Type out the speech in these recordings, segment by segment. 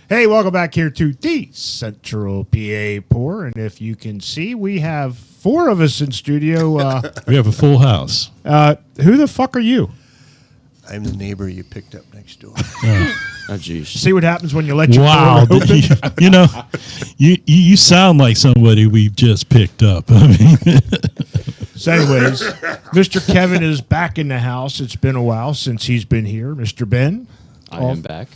Hey, welcome back here to the Central PA Pour. And if you can see, we have 4 of us in studio. We have a full house. Who the fuck are you? I'm the neighbor you picked up next door. Oh, geez. See what happens when you let your Wow. door open? You know, you sound like somebody we just picked up. I mean, So anyways, Mr. Kevin is back in the house. It's been a while since he's been here. Mr. Ben. I am back.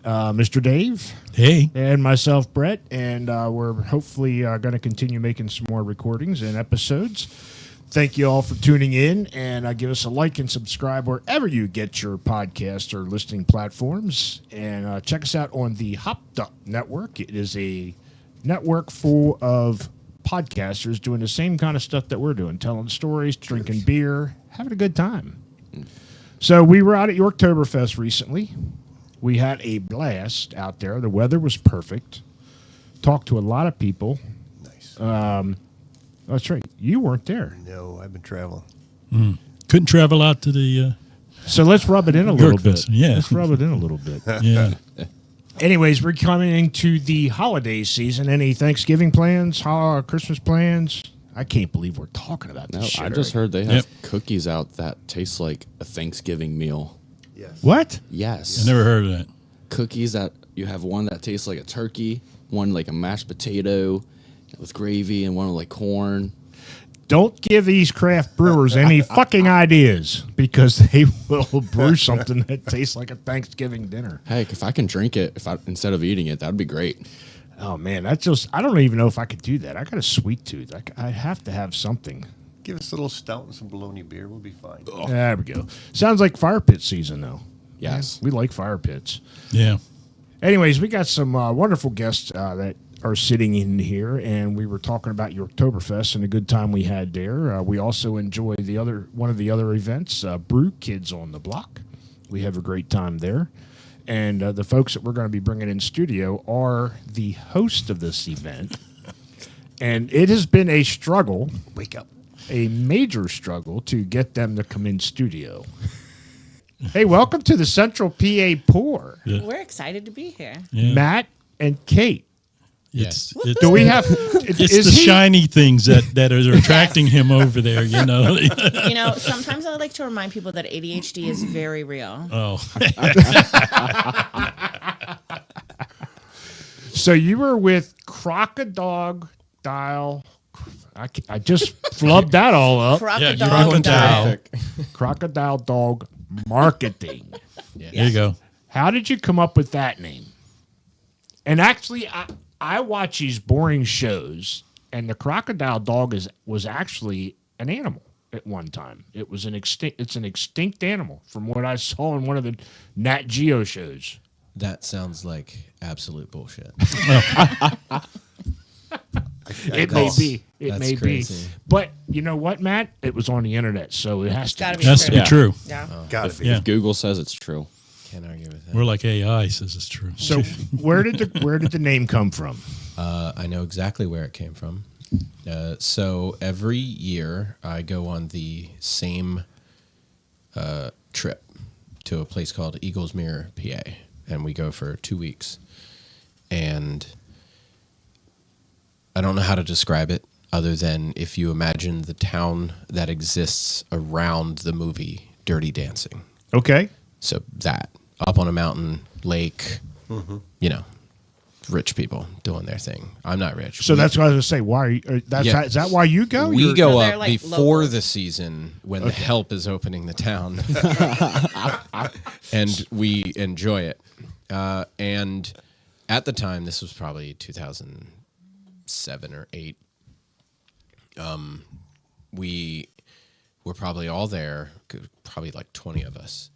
Mr. Dave. hey, And myself, Brett. And we're hopefully going to continue making some more recordings and episodes. Thank you all for tuning in, and give us a like and subscribe wherever you get your podcast or listening platforms. And check us out on the Hopped Up Network. It is a network full of podcasters doing the same kind of stuff that we're doing, telling stories, drinking beer, having a good time. So we were out at Yorktoberfest recently. We had a blast out there. The weather was perfect. Talked to a lot of people. Nice. That's right. You weren't there. No, I've been traveling. couldn't travel out to the. So let's rub it in a little bit. Yorkfest, yeah. Let's rub it in a little bit. Yeah. Anyways, we're coming into the holiday season. Any Thanksgiving plans? Christmas plans? I can't believe we're talking about this No, shit. I just heard they have cookies out that taste like a Thanksgiving meal. Yes. What? Yes. I never heard of that. Cookies that you have one that tastes like a turkey, one like a mashed potato with gravy, and one with like corn. Don't give these craft brewers any fucking ideas because they will brew something that tastes like a Thanksgiving dinner. Heck, if I can drink it instead of eating it, that'd be great. Oh, man, I don't even know if I could do that. I got a sweet tooth. I have to have something. Give us a little stout and some bologna beer. We'll be fine. There we go. Sounds like fire pit season, though. Yes. We like fire pits. Yeah. Anyways, we got some wonderful guests that are sitting in here, and we were talking about your Oktoberfest and a good time we had there. We also enjoy one of the other events, Brew Kids on the Block. We have a great time there. And the folks that we're going to be bringing in studio are the host of this event. And it has been a struggle. Wake up. A major struggle to get them to come in studio. Hey, welcome to the Central PA Pour. Yeah. We're excited to be here. Yeah. Matt and Kate. It's Do we have? it's the shiny things that are attracting him over there, you know. You know, sometimes I like to remind people that ADHD is very real. Oh. So you were with Crocodile. I just flubbed that all up. Crocodile. Crocodile. Crocodile Dog Marketing. There you go. How did you come up with that name? And actually, I watch these boring shows, and the crocodile dog was actually an animal at one time. It's an extinct animal from what I saw in one of the Nat Geo shows. That sounds like absolute bullshit. It may be. It That's may crazy. be. But you know what, Matt? It was on the internet, so it has to Gotta be. be Has to be Yeah. true. Yeah. Got it. Yeah. If Google says it's true. Can't argue with that. We're like AI says it's true. So where did the name come from? I know exactly where it came from. So every year I go on the same trip to a place called Eagles Mirror, PA, and we go for 2 weeks. And I don't know how to describe it other than if you imagine the town that exists around the movie Dirty Dancing. Okay. So that, up on a mountain, lake, you know, rich people doing their thing. I'm not rich. So that's what I was going to say. Why are you? Yeah. Is that why you go? We go they're up like before local. the season when the help is opening the town. And we enjoy it. And at the time, this was probably 2007 or 8, we were probably all there, probably like 20 of us.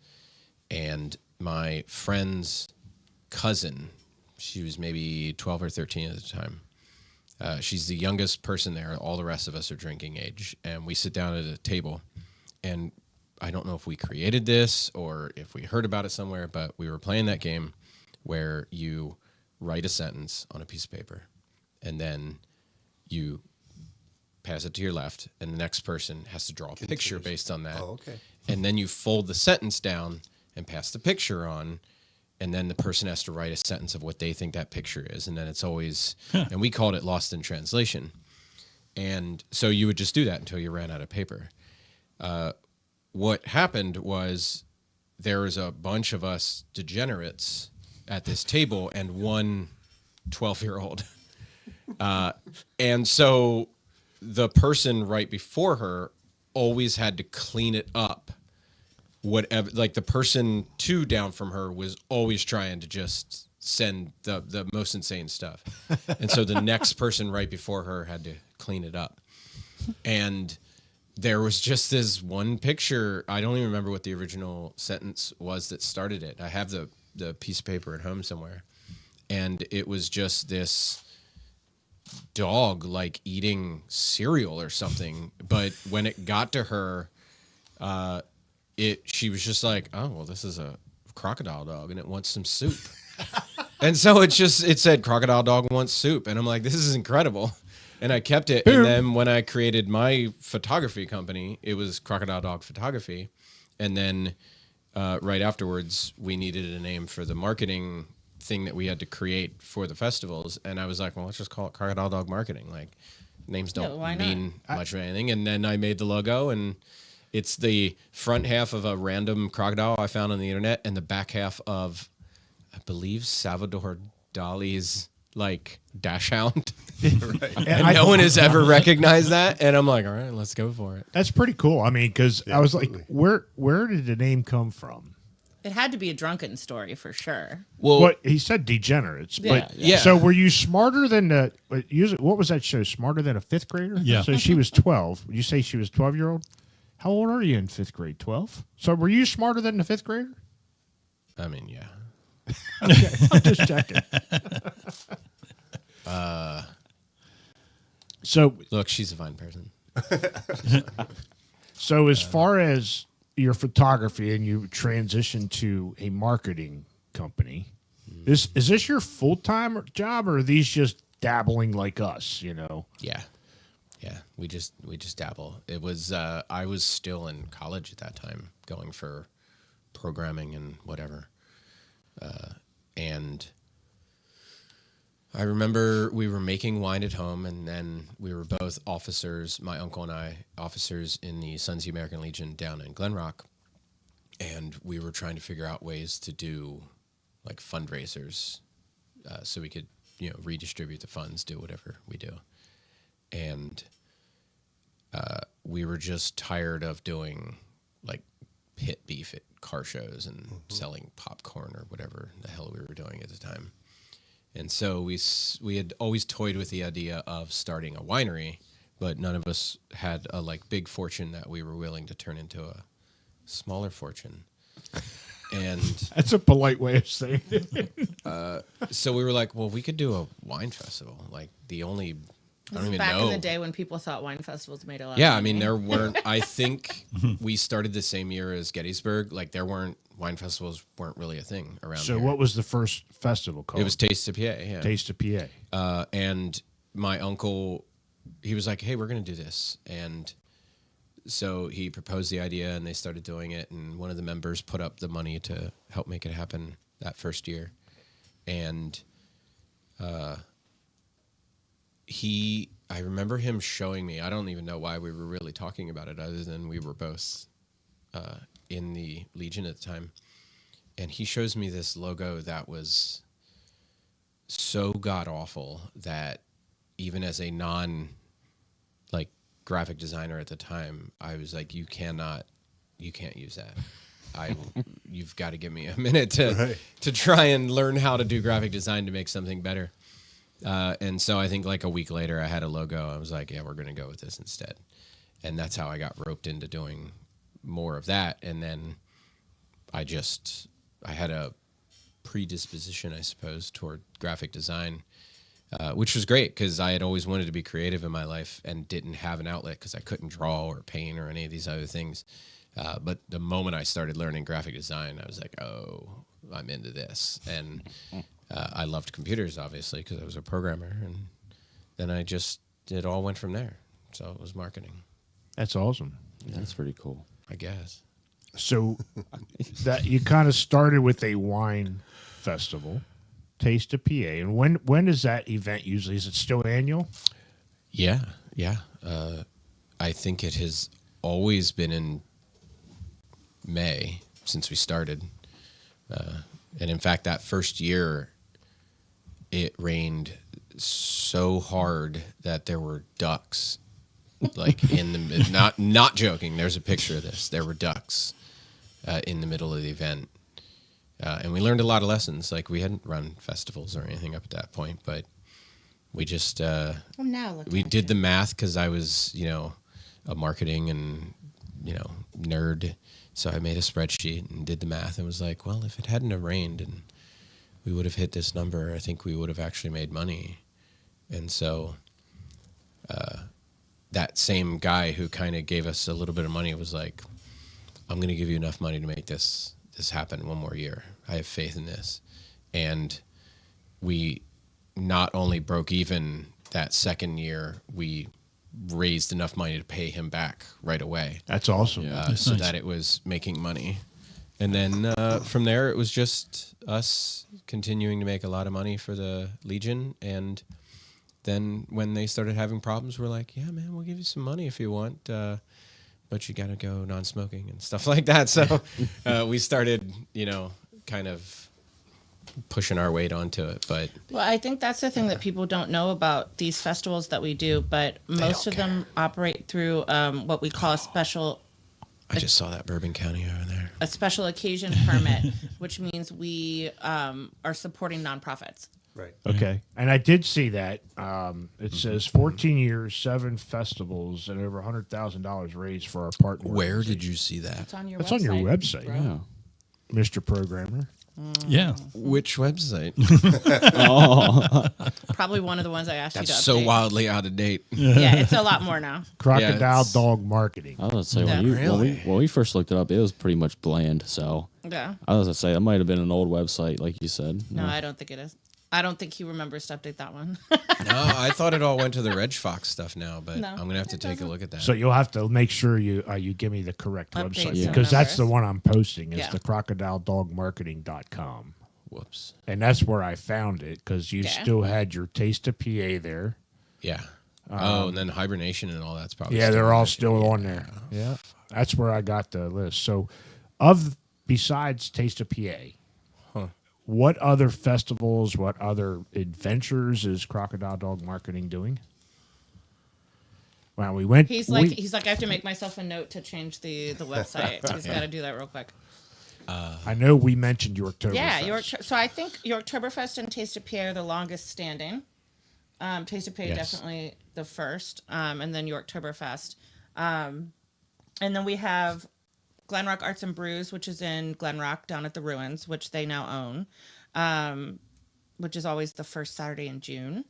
And my friend's cousin, she was maybe 12 or 13 at the time. She's the youngest person there. All the rest of us are drinking age. And we sit down at a table. And I don't know if we created this or if we heard about it somewhere, but we were playing that game where you write a sentence on a piece of paper and then you pass it to your left, and the next person has to draw a picture based on that. Oh, okay. And then you fold the sentence down and pass the picture on, and then the person has to write a sentence of what they think that picture is, and then it's always, and we called it lost in translation. And so you would just do that until you ran out of paper. What happened was there was a bunch of us degenerates at this table and one 12-year-old. And so the person right before her always had to clean it up. Whatever, like the person 2 down from her was always trying to just send the most insane stuff. And so the next person right before her had to clean it up. And there was just this one picture. I don't even remember what the original sentence was that started it. I have the piece of paper at home somewhere. And it was just this dog like eating cereal or something. But when it got to her, she was just like, oh, well, this is a crocodile dog and it wants some soup. And so it said crocodile dog wants soup. And I'm like, this is incredible. And I kept it. And then when I created my photography company, it was Crocodile Dog Photography. And then right afterwards, we needed a name for the marketing thing that we had to create for the festivals. And I was like, well, let's just call it Crocodile Dog Marketing. Like, names don't mean much of anything. And then I made the logo, and it's the front half of a random crocodile I found on the internet and the back half of, I believe, Salvador Dali's like dash hound. Right. And no one has ever recognized that. And I'm like, all right, let's go for it. That's pretty cool. I mean, because I was like, where did the name come from? It had to be a drunken story for sure. Well, What he said, degenerates. But yeah. So were you smarter than the? What was that show? Smarter than a 5th grader? Yeah. So she was 12. Would you say she was 12-year-old? How old are you in 5th grade? 12. So were you smarter than the 5th grader? I mean, yeah. Okay, I'm just checking. So Look, she's a fine person. So as far as your photography and you transition to a marketing company, is this your full-time job, or are these just dabbling like us, you know? Yeah. Yeah. We just dabble. It was, I was still in college at that time going for programming and whatever. And I remember we were making wine at home, and then we were both officers, my uncle and I, officers in the Sons of the American Legion down in Glen Rock. And we were trying to figure out ways to do like fundraisers so we could, redistribute the funds, do whatever we do. And we were just tired of doing like pit beef at car shows and selling popcorn or whatever the hell we were doing at the time. And so we had always toyed with the idea of starting a winery, but none of us had a like big fortune that we were willing to turn into a smaller fortune. And That's a polite way of saying it. so we were like, well, we could do a wine festival. Like the only, I don't even Back know. in the day when people thought wine festivals made a lot Yeah, of I mean, money. there weren't, I think we started the same year as Gettysburg. Like wine festivals weren't really a thing around So here. what was the first festival called? It was Taste of PA, yeah. Taste of PA. And my uncle, he was like, hey, we're going to do this. And so he proposed the idea, and they started doing it. And one of the members put up the money to help make it happen that first year. And I remember him showing me, I don't even know why we were really talking about it other than we were both in the Legion at the time. And he shows me this logo that was so god awful that even as a like graphic designer at the time, I was like, you can't use that. You've got to give me a minute to try and learn how to do graphic design to make something better. And so I think like a week later I had a logo. I was like, yeah, we're going to go with this instead. And that's how I got roped into doing more of that. And then I had a predisposition, I suppose, toward graphic design, which was great because I had always wanted to be creative in my life and didn't have an outlet because I couldn't draw or paint or any of these other things. But the moment I started learning graphic design, I was like, oh, I'm into this. And I loved computers, obviously, because I was a programmer. And then it all went from there. So it was marketing, That's awesome. That's pretty cool. I guess. So that you kind of started with a wine festival, Taste of PA. And when is that event usually? Is it still annual? Yeah. I think it has always been in May since we started. And in fact, that first year, it rained so hard that there were ducks, like in the not joking. There's a picture of this. There were ducks in the middle of the event, and we learned a lot of lessons. Like we hadn't run festivals or anything up at that point, but we just we did the math because I was a marketing and nerd. So I made a spreadsheet and did the math and was like, well, if it hadn't have rained and we would have hit this number, I think we would have actually made money. And so that same guy who kind of gave us a little bit of money was like, I'm going to give you enough money to make this happen one more year. I have faith in this. And we not only broke even that second year, we raised enough money to pay him back right away. That's awesome. So nice. that it was making money. And then from there, it was just us continuing to make a lot of money for the Legion. And then when they started having problems, we're like, yeah, man, we'll give you some money if you want, but you got to go non-smoking and stuff like that. So we started, kind of pushing our weight onto it. But Well, I think that's the thing that people don't know about these festivals that we do, but most of them operate through what we call a special I just saw that Bourbon County over there. a special occasion permit, which means we are supporting nonprofits. Right. Okay. And I did see that. It says 14 years, 7 festivals, and over $100,000 raised for our partner. Where did you see that? It's on your That's website. on your website, bro. Yeah. Mr. Programmer. Yeah. Which website? Probably one of the ones I asked That's you to so update. wildly out of date. Yeah, it's a lot more now. Crocodile it's- Dog Marketing. I was gonna say Yeah. when we first looked it up, it was pretty much bland. So Yeah. I was gonna say that might have been an old website, like you said. No, I don't think it is. I don't think he remembers to update that one. No, I thought it all went to the Reg Fox stuff now, but No, I'm gonna have to it take a doesn't. look at that. So you'll have to make sure you give me the correct Update website some because that's the numbers. one I'm posting is Yeah. the crocodiledogmarketing.com. Whoops. And that's where I found it because you Yeah. still had your Taste of PA there. Yeah. And then hibernation and all that's probably. Yeah, still they're on all there. still on there. Yeah. That's where I got the list. So besides Taste of PA, what other festivals, what other adventures is Crocodile Dog Marketing doing? Well, we went. He's like, I have to make myself a note to change the website. He's got to do that real quick. I know we mentioned your Oktoberfest. Yeah, so I think your Oktoberfest and Taste of PA are the longest standing. Taste of PA Yes. definitely the first, and then your Oktoberfest. And then we have Glenrock Arts and Brews, which is in Glenrock down at the Ruins, which they now own, which is always the first Saturday in June.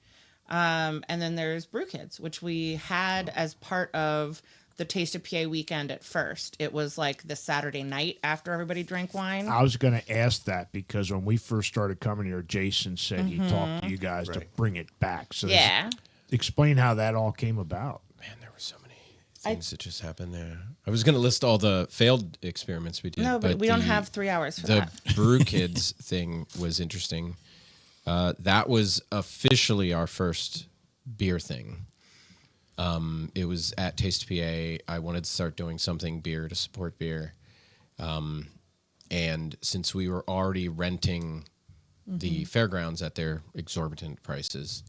And then there's Brew Kids, which we had as part of the Taste of PA weekend at first. It was like the Saturday night after everybody drank wine. I was going to ask that because when we first started coming here, Jason said he talked to you guys to Right. bring it back. So Yeah. explain how that all came about. Man, there were so many things that just happened there. I was gonna list all the failed experiments we did. No, but we don't have 3 hours for the that. Brew Kids thing was interesting. That was officially our first beer thing. It was at Taste PA. I wanted to start doing something beer to support beer. And since we were already renting the fairgrounds at their exorbitant prices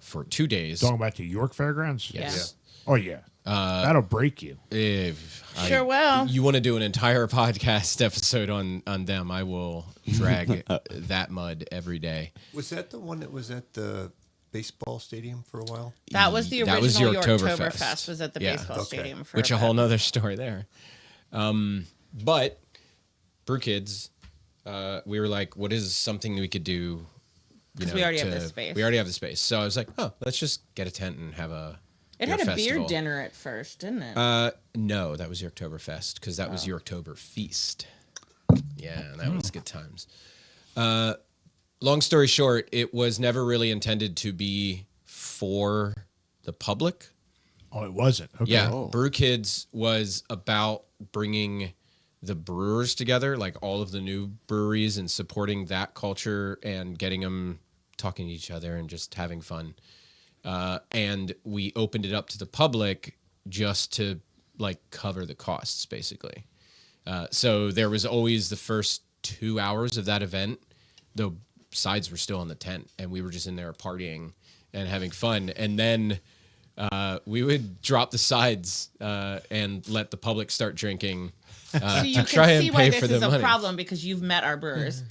for 2 days. Talking about the York Fairgrounds? Yes. Oh, yeah. That'll break you. Sure will. You want to do an entire podcast episode on them, I will drag that mud every day. Was that the one that was at the baseball stadium for a while? That was the That original was your York Oktoberfest. Oktoberfest was at the Yeah. baseball Okay. stadium for Which a bit. whole nother story there. But Brew Kids, we were like, what is something we could do? 'Cause we already have this space. We already have the space. So I was like, oh, let's just get a tent and have a It had a beer festival. dinner at first, didn't it? No, that was your Oktoberfest because that was your Oktober feast. Yeah, that was good times. Long story short, it was never really intended to be for the public. Oh, it wasn't. Okay. Yeah, Brew Kids was about bringing the brewers together, like all of the new breweries, and supporting that culture and getting them talking to each other and just having fun. And we opened it up to the public just to like cover the costs, basically. So there was always the first 2 hours of that event, the sides were still in the tent, and we were just in there partying and having fun. And then we would drop the sides and let the public start drinking So you to try can and see why pay this for is the a money. problem because you've met our brewers.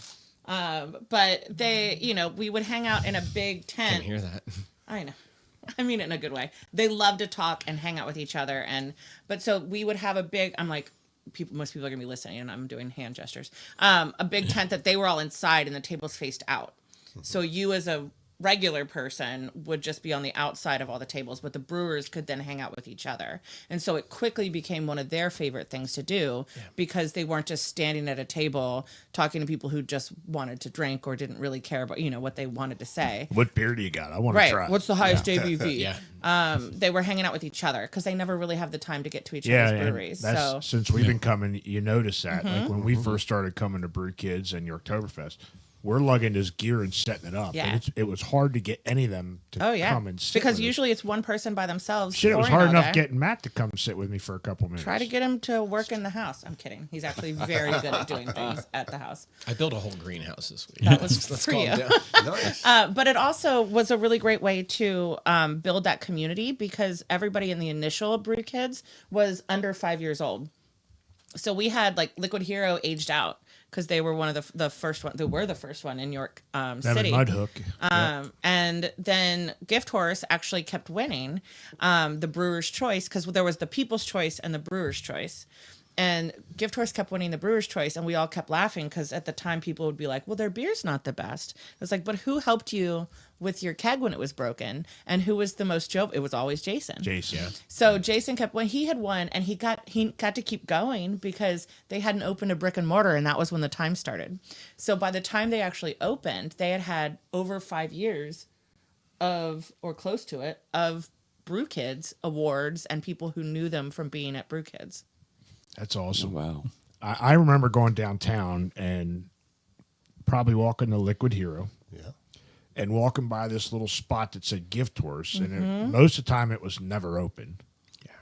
But they, we would hang out in a big Can tent. hear that. I know. I mean it in a good way. They love to talk and hang out with each other, but so we would have a big. I'm like, most people are gonna be listening, and I'm doing hand gestures. A big tent that they were all inside, and the tables faced out. So you, as a regular person, would just be on the outside of all the tables, but the brewers could then hang out with each other, and so it quickly became one of their favorite things to do because they weren't just standing at a table talking to people who just wanted to drink or didn't really care about what they wanted to say. What beer do you got? I want to Right. try. What's the highest ABV? Yeah. They were hanging out with each other because they never really have the time to get to each Yeah, other's and breweries. that's So since we've been coming, you notice that. Like when we first started coming to Brew Kids and your Oktoberfest, we're lugging this gear and setting it up. Yeah. And it was hard to get any of them to come and sit because with us. usually it's one person by themselves. Shit, it was pouring hard all enough day. getting Matt to come sit with me for a couple minutes. Try to get him to work in the house. I'm kidding. He's actually very good at doing things at the house. I built a whole greenhouse this week. That was Let's for calm you. down. Nice. But it also was a really great way to build that community because everybody in the initial Brew Kids was under 5 years old. So we had like Liquid Hero aged out because they were one of the first one. They were the first one in York City. Mudhook. And then Gift Horse actually kept winning the Brewer's Choice because there was the People's Choice and the Brewer's Choice. And Gift Horse kept winning the Brewer's Choice, and we all kept laughing because at the time people would be like, well, their beer's not the best. It was like, but who helped you with your keg when it was broken? And who was the most jovial? It was always Jason. Jason. Yeah. So Jason kept when he had won, and he got to keep going because they hadn't opened a brick and mortar, and that was when the time started. So by the time they actually opened, they had over 5 years or close to it of Brew Kids awards and people who knew them from being at Brew Kids. That's awesome. Wow. I remember going downtown and probably walking to Liquid Hero Yeah. and walking by this little spot that said Gift Horse. And most of the time it was never open. Yeah.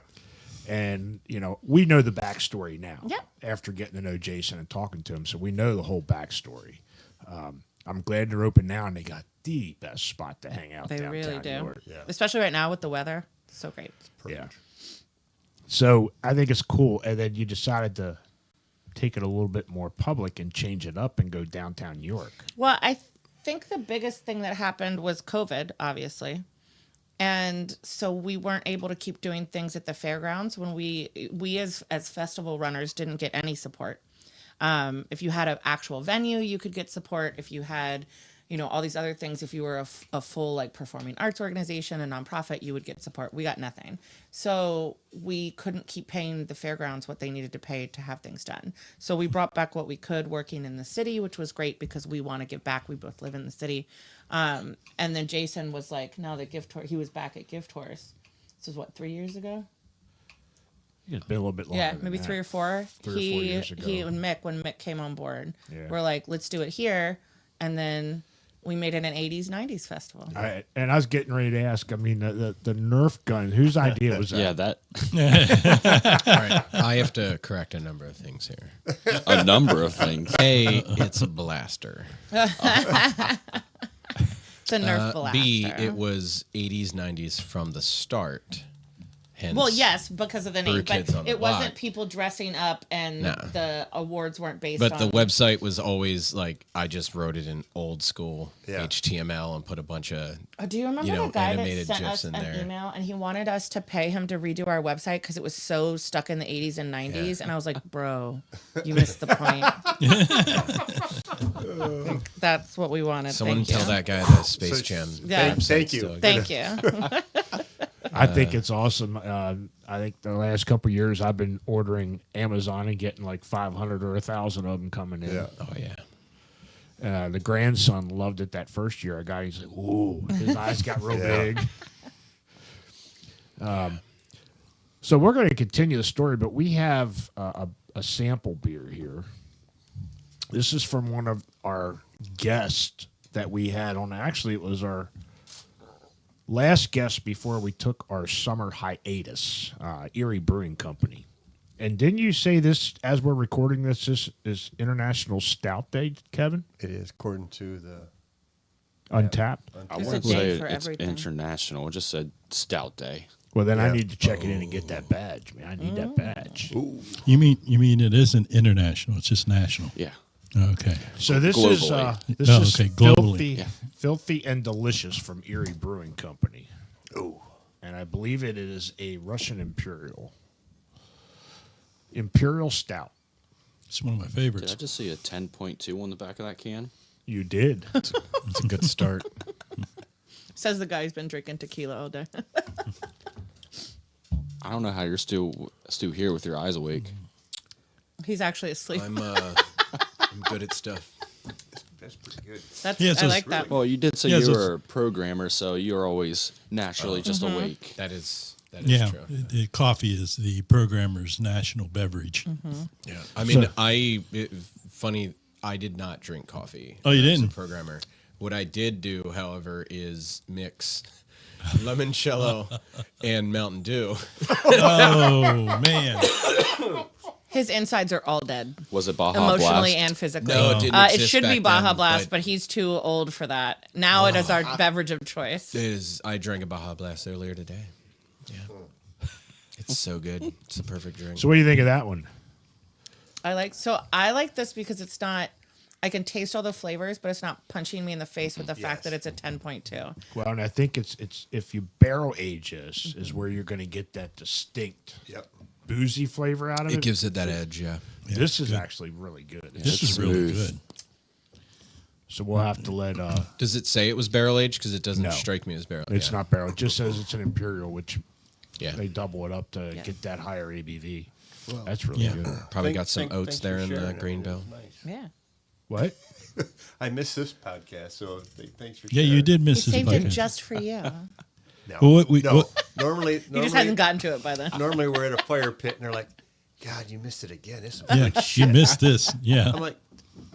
And, we know the backstory now. Yep. After getting to know Jason and talking to him. So we know the whole backstory. I'm glad they're open now and they got the best spot to hang out They downtown really do, New York. Yeah. especially right now with the weather. So great. Yeah. So I think it's cool. And then you decided to take it a little bit more public and change it up and go downtown New York. Well, I think the biggest thing that happened was COVID, obviously. And so we weren't able to keep doing things at the fairgrounds when we as festival runners didn't get any support. If you had an actual venue, you could get support. If you had, all these other things, if you were a full like performing arts organization, a nonprofit, you would get support. We got nothing. So we couldn't keep paying the fairgrounds what they needed to pay to have things done. So we brought back what we could working in the city, which was great because we want to give back. We both live in the city. And then Jason was like, no, he was back at Gift Horse. This was what, 3 years ago? It's been a little bit longer. Yeah, than maybe that. 3 or 4. 3 or 4 years ago. He and Mick, when Mick came on board, Yeah. we're like, let's do it here. And then we made it an 80s, 90s festival. And I was getting ready to ask, I mean, the Nerf gun, whose idea was that? Yeah, that All right. I have to correct a number of things here. a number of things. A, it's a blaster. It's a Nerf blaster. B, it was 80s, 90s from the start. Hence, Well, yes, because of the name, Brew but Kids on the it wasn't block. people dressing up and No. the awards weren't based But on... the website was always like, I just wrote it in old school Yeah. HTML and put a bunch of Do you remember you know, the guy that animated sent GIFs us in an there. email and he wanted us to pay him to redo our website because it was so stuck in the 80s and 90s? Yeah. And I was like, bro, you missed the point. That's what we wanted. someone Thank tell you. that guy the Space So- Jam. Yeah. Thank you. So- Thank you. I think it's awesome. I think the last couple of years I've been ordering Amazon and getting like 500 or 1,000 of them coming in. Yeah. Oh yeah. The grandson loved it that first year. I got, he's like, ooh, his eyes got real Yeah. big. So we're going to continue the story, but we have a a sample beer here. This is from one of our guests that we had on. Actually, it was our last guest before we took our summer hiatus, Erie Brewing Company. And didn't you say this, as we're recording this is International Stout Day, Kevin? It is according to the Untapped? I There's a wouldn't day say for it's everything. international. It just said Stout Day. Well, then I Yeah. need to check it in and get that badge, man. I need that badge. You mean it isn't international? It's just national. Yeah. Okay. So this Globally. is Okay, globally. filthy, Yeah. filthy and delicious from Erie Brewing Company. Oh, and I believe it is a Russian Imperial Stout. It's one of my Did favorites. I just see a 10.2 on the back of that can? You did. It's a good start. Says the guy who's been drinking tequila all day. I don't know how you're still here with your eyes awake. He's actually asleep. I'm good at stuff. that's pretty good. That's Yeah, it's I a- like that. Well, you did say Yeah, you so were a programmer, so you're always naturally just awake. That is Yeah, true. coffee is the programmer's national beverage. Yeah. I mean, So- funny, I did not drink coffee. Oh, you when I was didn't? a programmer. What I did do, however, is mix limoncello and Mountain Dew. Oh man, His insides are all dead, Was it Baja emotionally Blast? and physically. No, it didn't It exist should be back Baja then, Blast, but- but he's too old for that. Now it is our beverage of choice. I drank a Baja Blast earlier today. Yeah. It's so good. It's the perfect drink. So what do you think of that one? I like this because it's not. I can taste all the flavors, but it's not punching me in the face with the fact that it's a 10.2. Well, and I think it's if you barrel age this is where you're going to get that distinct Yep. boozy flavor out of it. It gives it that edge, yeah. This is actually really good. this It's is really smooth. good. So we'll have to let. Does it say it was barrel aged? Because it doesn't No. strike me as barrel. It's yeah. not barrel. It just says it's an imperial, which Yeah. they double it up to Yeah. get that higher ABV. Well, That's really Yeah. good. Probably got some oats thanks there for in the sharing green it. bell. It was nice. Yeah. What? I missed this podcast, so thanks for Yeah, sharing. you did He miss this saved it podcast. just for you. No, Well, what no. Normally, He just hasn't gotten to it by then. normally we're at a fire pit and they're like, God, you missed it again. This is Yeah, good you shit. missed this. Yeah. I'm like,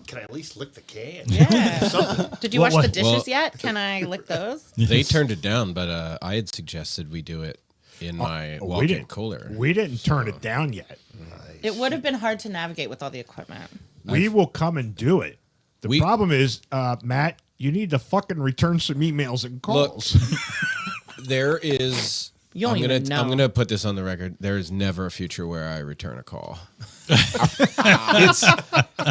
can I at least lick the can? Yeah. Did you What- wash the what- dishes well- yet? Can I lick those? They turned it down, but I had suggested we do it in my we walk-in didn't. cooler. We didn't turn it down yet. It would have been hard to navigate with all the equipment. We will come and do it. The We- problem is, Matt, you need to fucking return some emails and Look, calls. There is. You don't I'm gonna even know. I'm gonna put this on the record. There is never a future where I return a call.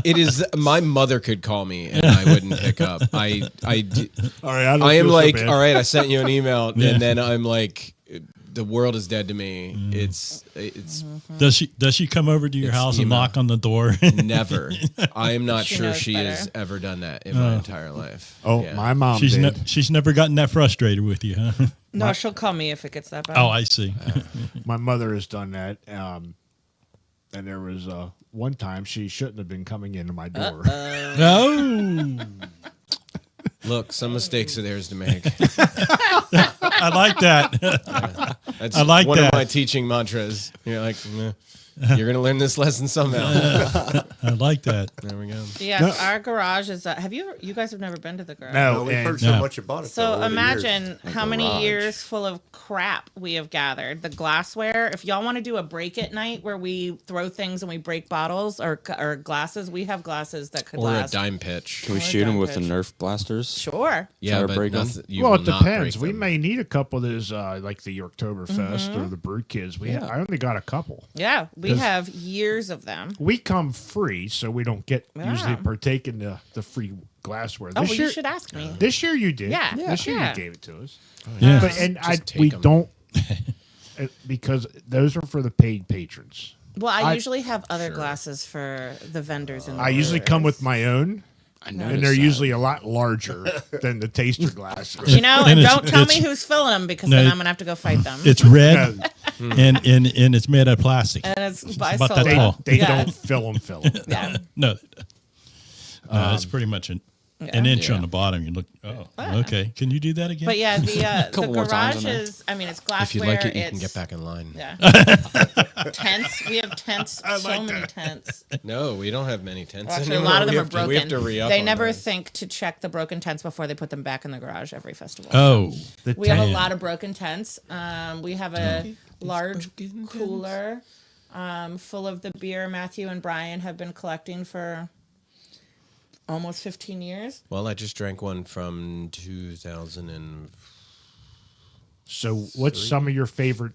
It is. My mother could call me and I wouldn't pick up. All right, I don't am feel so like, bad. all right, I sent you an email, Yeah. and then I'm like, the world is dead to me. It's Does she come over to your It's house and email. knock on the door? never. I am not She sure knows she has better. ever done that in my entire life. Oh, Yeah. my mom she's did. she's never gotten that frustrated with you, huh? No, she'll call me if it gets that bad. Oh, I see. My mother has done that. And there was one time she shouldn't have been coming into my door. Oh, Look, some mistakes are theirs to make. I like that. That's I like one that. of my teaching mantras. You're like, "Meh, you're gonna learn this lesson somehow. I like that. There we go. Yes, our garage is. You guys have never been to the garage? No, We've and heard so No. much about it. So though, over the imagine years. how many garage. years full of crap we have gathered. The glassware. If y'all want to do a break at night where we throw things and we break bottles or glasses, we have glasses that could Or a last. dime pitch. Can we Or shoot them dime with the pitch. Nerf blasters? Sure. Yeah, Try to but break 'em? nothing, you well, will it not depends. break We them. may need a couple of those, like the Oktoberfest or the Brew Kids. I only got a couple. Yeah, we Does- have years of them. We come free, so we don't get usually Yeah. partake in the free glassware. Oh, This well, year, you should ask me. This year you did. Yeah. This year Yeah. you gave it to us. Yeah. But and Just we take 'em. don't because those are for the paid patrons. Well, I I- usually have other glasses for the vendors. And I usually come with my own, I and noticed they're that. usually a lot larger than the taster glasses. You know, And and it's- don't tell me it's- who's filling them because No, then it- I'm gonna have to go fight them. It's red No, and it's made out of plastic. and it's by about that Solo. tall. they Yeah. don't fill them. Yeah. No, it's pretty much an inch Yeah. on the bottom. You look. Oh, okay. Can you do that again? But yeah, the Couple more times garage on there. is. I mean, it's glassware. If you like it, you it's, can get back in line. Yeah. Tents. We have tents. So many tents. No, we don't have many tents Actually, a anymore. lot of them We are have to- broken. We have to re-up They on never those. think to check the broken tents before they put them back in the garage every festival. oh, We have a tent. lot of broken tents. We have a large broken tents. cooler full of the beer Matthew and Brian have been collecting for almost 15 years. Well, I just drank one from 2000 and So, what's some of your favorite?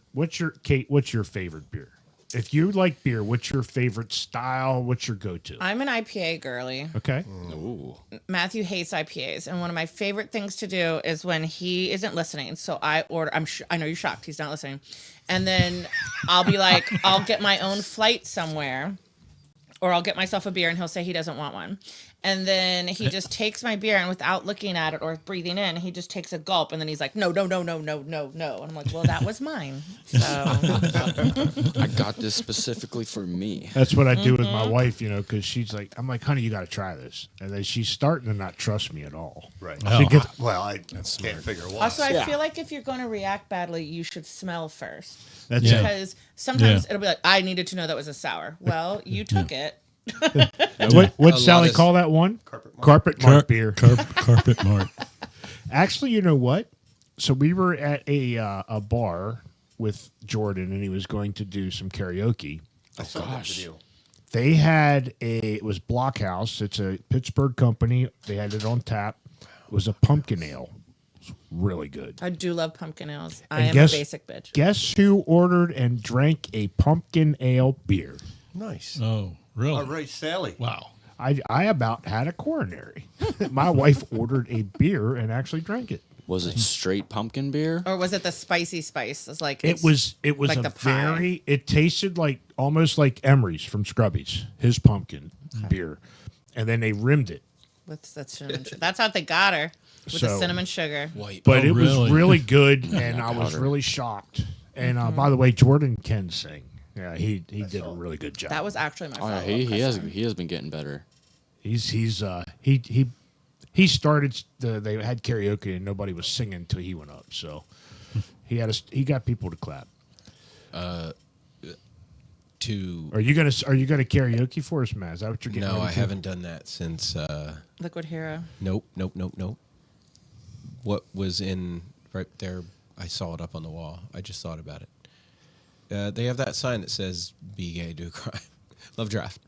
Kate? What's your favorite beer? If you like beer, what's your favorite style? What's your go-to? I'm an IPA girly. Okay. Ooh. Matthew hates IPAs, and one of my favorite things to do is when he isn't listening. So I order. I know you're shocked. He's not listening, and then I'll be like, I'll get my own flight somewhere, or I'll get myself a beer, and he'll say he doesn't want one, and then he just takes my beer, and without looking at it or breathing in, he just takes a gulp, and then he's like, no, no, no, no, no, no, no, and I'm like, well, that was mine. So I got this specifically for me. That's what I do with my wife, because she's like, I'm like, honey, you got to try this. And then she's starting to not trust me at all. Right. She gets, Well, I can't figure why. also, I Yeah. feel like if you're going to react badly, you should smell first. that's Yeah. it. Because sometimes Yeah. it'll be like, I needed to know that was a sour. Well, you took it. What'd A Sally lot of- call that one? Carpet mark. Carpet mark beer. Carpet mart. Actually, you know what? So we were at a bar with Jordan, and he was going to do some karaoke. I saw that gosh. video. They had it was Blockhouse. It's a Pittsburgh company. They had it on tap. It was a pumpkin ale. It was really good. I do love pumpkin ales. I And am guess- a basic bitch. Guess who ordered and drank a pumpkin ale beer? Nice. Oh, really? All right, Sally. Wow. I about had a coronary. My wife ordered a beer and actually drank it. Was it straight pumpkin beer? Or was it the spicy spice? It's like It was like a the pie. very. It tasted like almost like Emery's from Scrubbies, his pumpkin beer, and then they rimmed it. with the cinnamon sugar. That's how they got her with the So- cinnamon sugar. white. But Oh, it was really? really good, and I was powder. really shocked. And by the way, Jordan can sing. Yeah, he did a really good job. That was actually my Oh yeah, follow-up he has been getting better. he started. They had karaoke and nobody was singing until he went up. So he got people to clap. To Are you gonna karaoke for us, Matt? Is that what you're getting? no, ready I to? haven't done that since. Liquid Hero. Nope. What was in right there? I saw it up on the wall. I just thought about it. They have that sign that says "Be gay, do crime." Love Draft.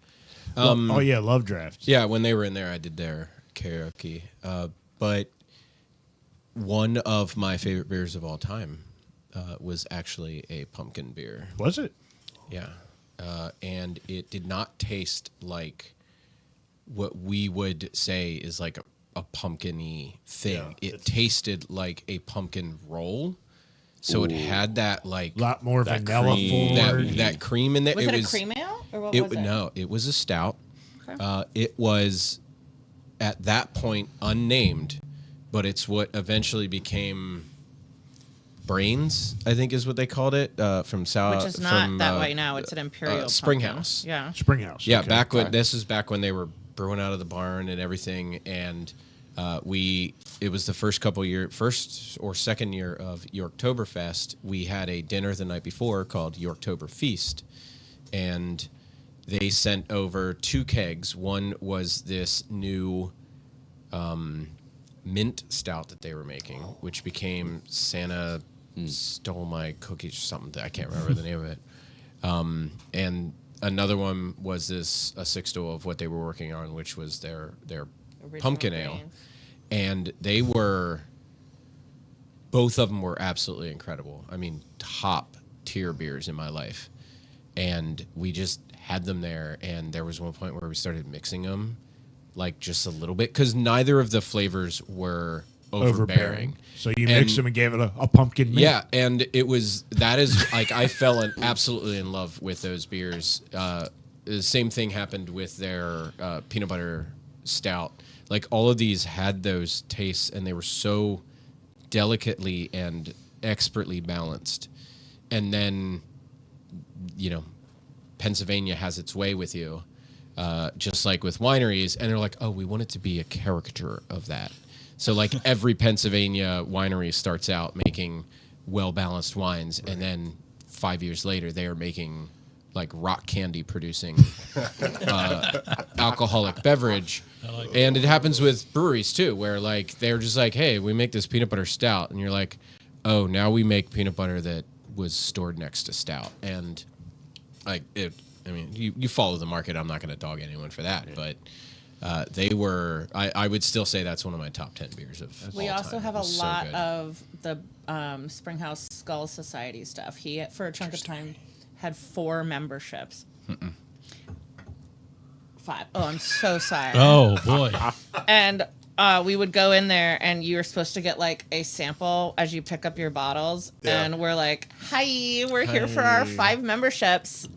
Oh yeah, Love Drafts. Yeah, when they were in there, I did their karaoke. But one of my favorite beers of all time was actually a pumpkin beer. Was it? Yeah. And it did not taste like what we would say is like a pumpkin-y thing. Yeah, It tasted like a pumpkin roll. So it had that like A lot more That vanilla cream. forward. that cream in there. Was it, was a cream ale? Or what it was it? no, it was a stout. Okay. It was at that point unnamed, but it's what eventually became Brains, I think is what they called it, from South. Which is not that way now. It's an Imperial Springhouse. pumpkin. Yeah. Springhouse. Yeah, okay. back when Okay. this is back when they were brewing out of the barn and everything, and it was the first or second year of Yorktoberfest. We had a dinner the night before called Yorktober Feast, and they sent over 2 kegs. One was this new mint stout that they were making, which became Santa Stole My Cookies or something. I can't remember the name of it. And another one was a 6-dual of what they were working on, which was their Original pumpkin ale. grains. And both of them were absolutely incredible. I mean, top tier beers in my life. And we just had them there, and there was one point where we started mixing them, like just a little bit, because neither of the flavors were overbearing. So you And- mixed them and gave it a pumpkin mint. Yeah, and that is like I fell absolutely in love with those beers. The same thing happened with their peanut butter stout. Like all of these had those tastes, and they were so delicately and expertly balanced. And then, Pennsylvania has its way with you. just like with wineries, and they're like, oh, we want it to be a caricature of that. So like every Pennsylvania winery starts out making well-balanced wines, and then 5 years later they are making like rock candy producing alcoholic beverage. And it happens with breweries too, where like they're just like, hey, we make this peanut butter stout, and you're like, oh, now we make peanut butter that was stored next to stout. And like it, I mean, you follow the market. I'm not going to dog anyone for that, but they were. I would still say that's one of my top 10 beers of We all also time. have It a was so lot good. of the Springhouse Skull Society stuff. He, for a chunk of time, had 4 memberships. 5. Oh, I'm so sorry. Oh boy. And we would go in there, and you were supposed to get like a sample as you pick up your bottles. Yeah. And we're like, "Hi, we're here for our 5 memberships."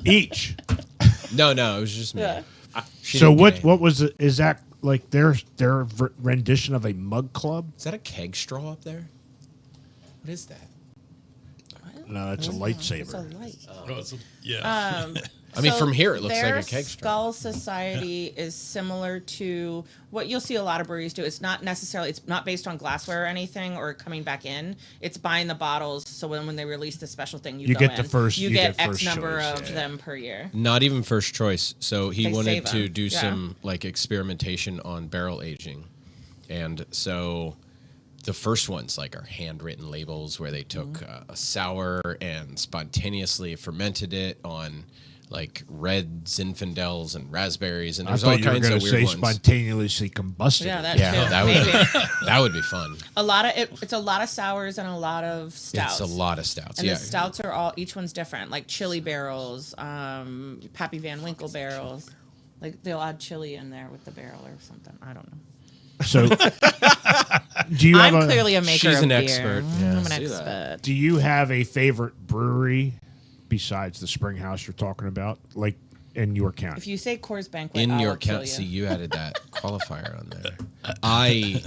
Each. No, it was just me. Yeah. She So didn't pay. what was it? Is that like their rendition of a mug club? Is that a keg straw up there? What is that? No, it's a It's a lightsaber. light. Yeah. I mean, So from here it looks like their a keg straw. Skull Society is similar to what you'll see a lot of breweries do. It's not necessarily, it's not based on glassware or anything or coming back in. It's buying the bottles. So when they release the special thing, you go get the in. first- You you get get X first number choice, of yeah. them per year. Not even first choice. So he They wanted save to 'em. do Yeah. some like experimentation on barrel aging, and so the first ones like are handwritten labels where they took Mm-hmm. a sour and spontaneously fermented it on like red Zinfandels and raspberries, and I there's all thought you were kinds going of to weird say ones. spontaneously combusted. Yeah, it. that Yeah, too. that would that would be fun. A lot of it's a lot of sours and a lot of stouts. It's a lot of stouts. And yeah, the stouts are all, each one's different, like chili barrels, Pappy Van Winkle barrels. Like they'll add chili in there with the barrel or something. I don't know. So, do you have I'm a, clearly a maker She's of an beer. expert, yeah. I'm an See that. expert. Do you have a favorite brewery besides the Spring House you're talking about, like in York County? If you say Coors Banquet, in I'll your kill count. you. See, you added that qualifier on there. I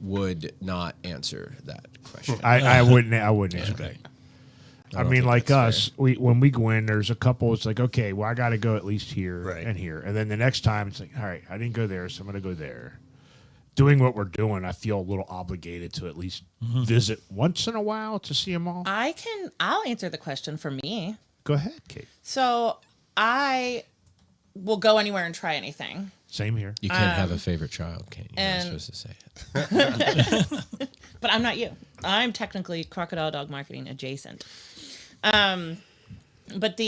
would not answer that question. I wouldn't answer that. I don't mean, think like that's us, when we go in, there's a couple. It's like, okay, well, I got to go at least here Right. and here, and then the next time it's like, all right, I didn't go there, so I'm going to go there. Doing what we're doing, I feel a little obligated to at least visit once in a while to see them all. I'll answer the question for me. Go ahead, Kate. So I will go anywhere and try anything. Same here. You can't have a favorite child, can you? You're not and- supposed to say it. But I'm not you. I'm technically Crocodile Dog Marketing adjacent. But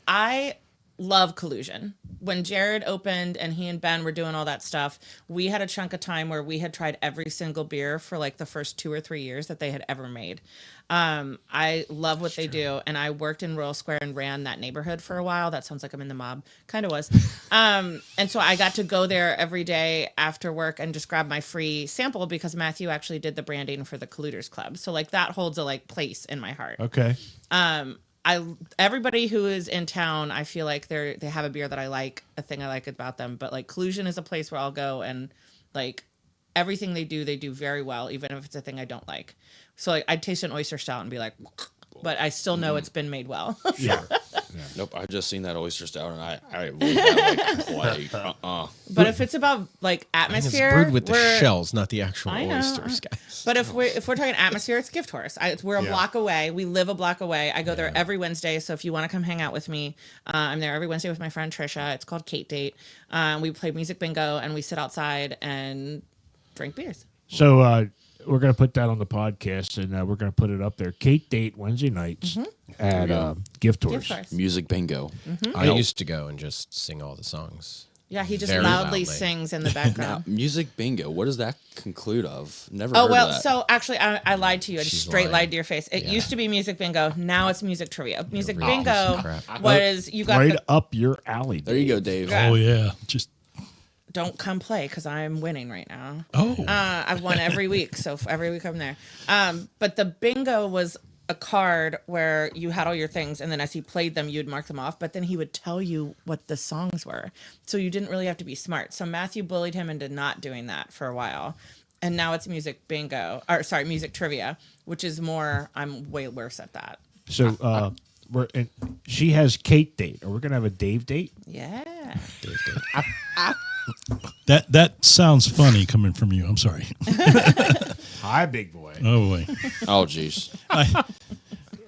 I love Collusion. When Jared opened and he and Ben were doing all that stuff, we had a chunk of time where we had tried every single beer for like the first 2 or 3 years that they had ever made. I love what they do, and I worked in Royal Square and ran that neighborhood for a while. That sounds like I'm in the mob. Kind of was. And so I got to go there every day after work and just grab my free sample because Matthew actually did the branding for the Colluders Club. So like that holds a like place in my heart. Okay. Everybody who is in town, I feel like they have a beer that I like, a thing I like about them. But like Collusion is a place where I'll go and like everything they do very well, even if it's a thing I don't like. So like I'd taste an oyster stout and be like, but I still know it's been made well. Yeah. Nope, I just seen that oyster stout and I avoid that like plague. But if it's about like It's atmosphere, brewed with the we're- shells, not the actual I know. oysters, guys. But if we're talking atmosphere, it's Gift Horse. We're a Yeah. block away. We live a block away. I go there every Wednesday. So if you want to come hang out with me, I'm there every Wednesday with my friend Trisha. It's called Kate Date. We play music bingo and we sit outside and drink beers. So we're going to put that on the podcast, and we're going to put it up there. Kate Date Wednesday nights at Gift Horse. Gift Horse. Music bingo. I used to go and just sing all the songs. Yeah, he just Very loudly loudly. sings in the background. Music bingo. What does that conclude of? Never Oh heard well, of that. so actually, I lied to you. I just She's straight lying. lied to your face. It Yeah. used to be music bingo. Now it's music trivia. Music real piece bingo of crap. was you got Right the, up your alley. there you go, Dave. Yeah. Oh yeah. Just don't come play because I'm winning right now. oh. I've won every week, so every week I'm there. But the bingo was a card where you had all your things, and then as he played them, you'd mark them off. But then he would tell you what the songs were, so you didn't really have to be smart. So Matthew bullied him into not doing that for a while, and now it's music bingo, or sorry, music trivia, which is more. I'm way worse at that. So and she has Kate date. Are we gonna have a Dave date? Yeah. That sounds funny coming from you. I'm sorry. Hi, big boy. Oh boy. Oh, jeez.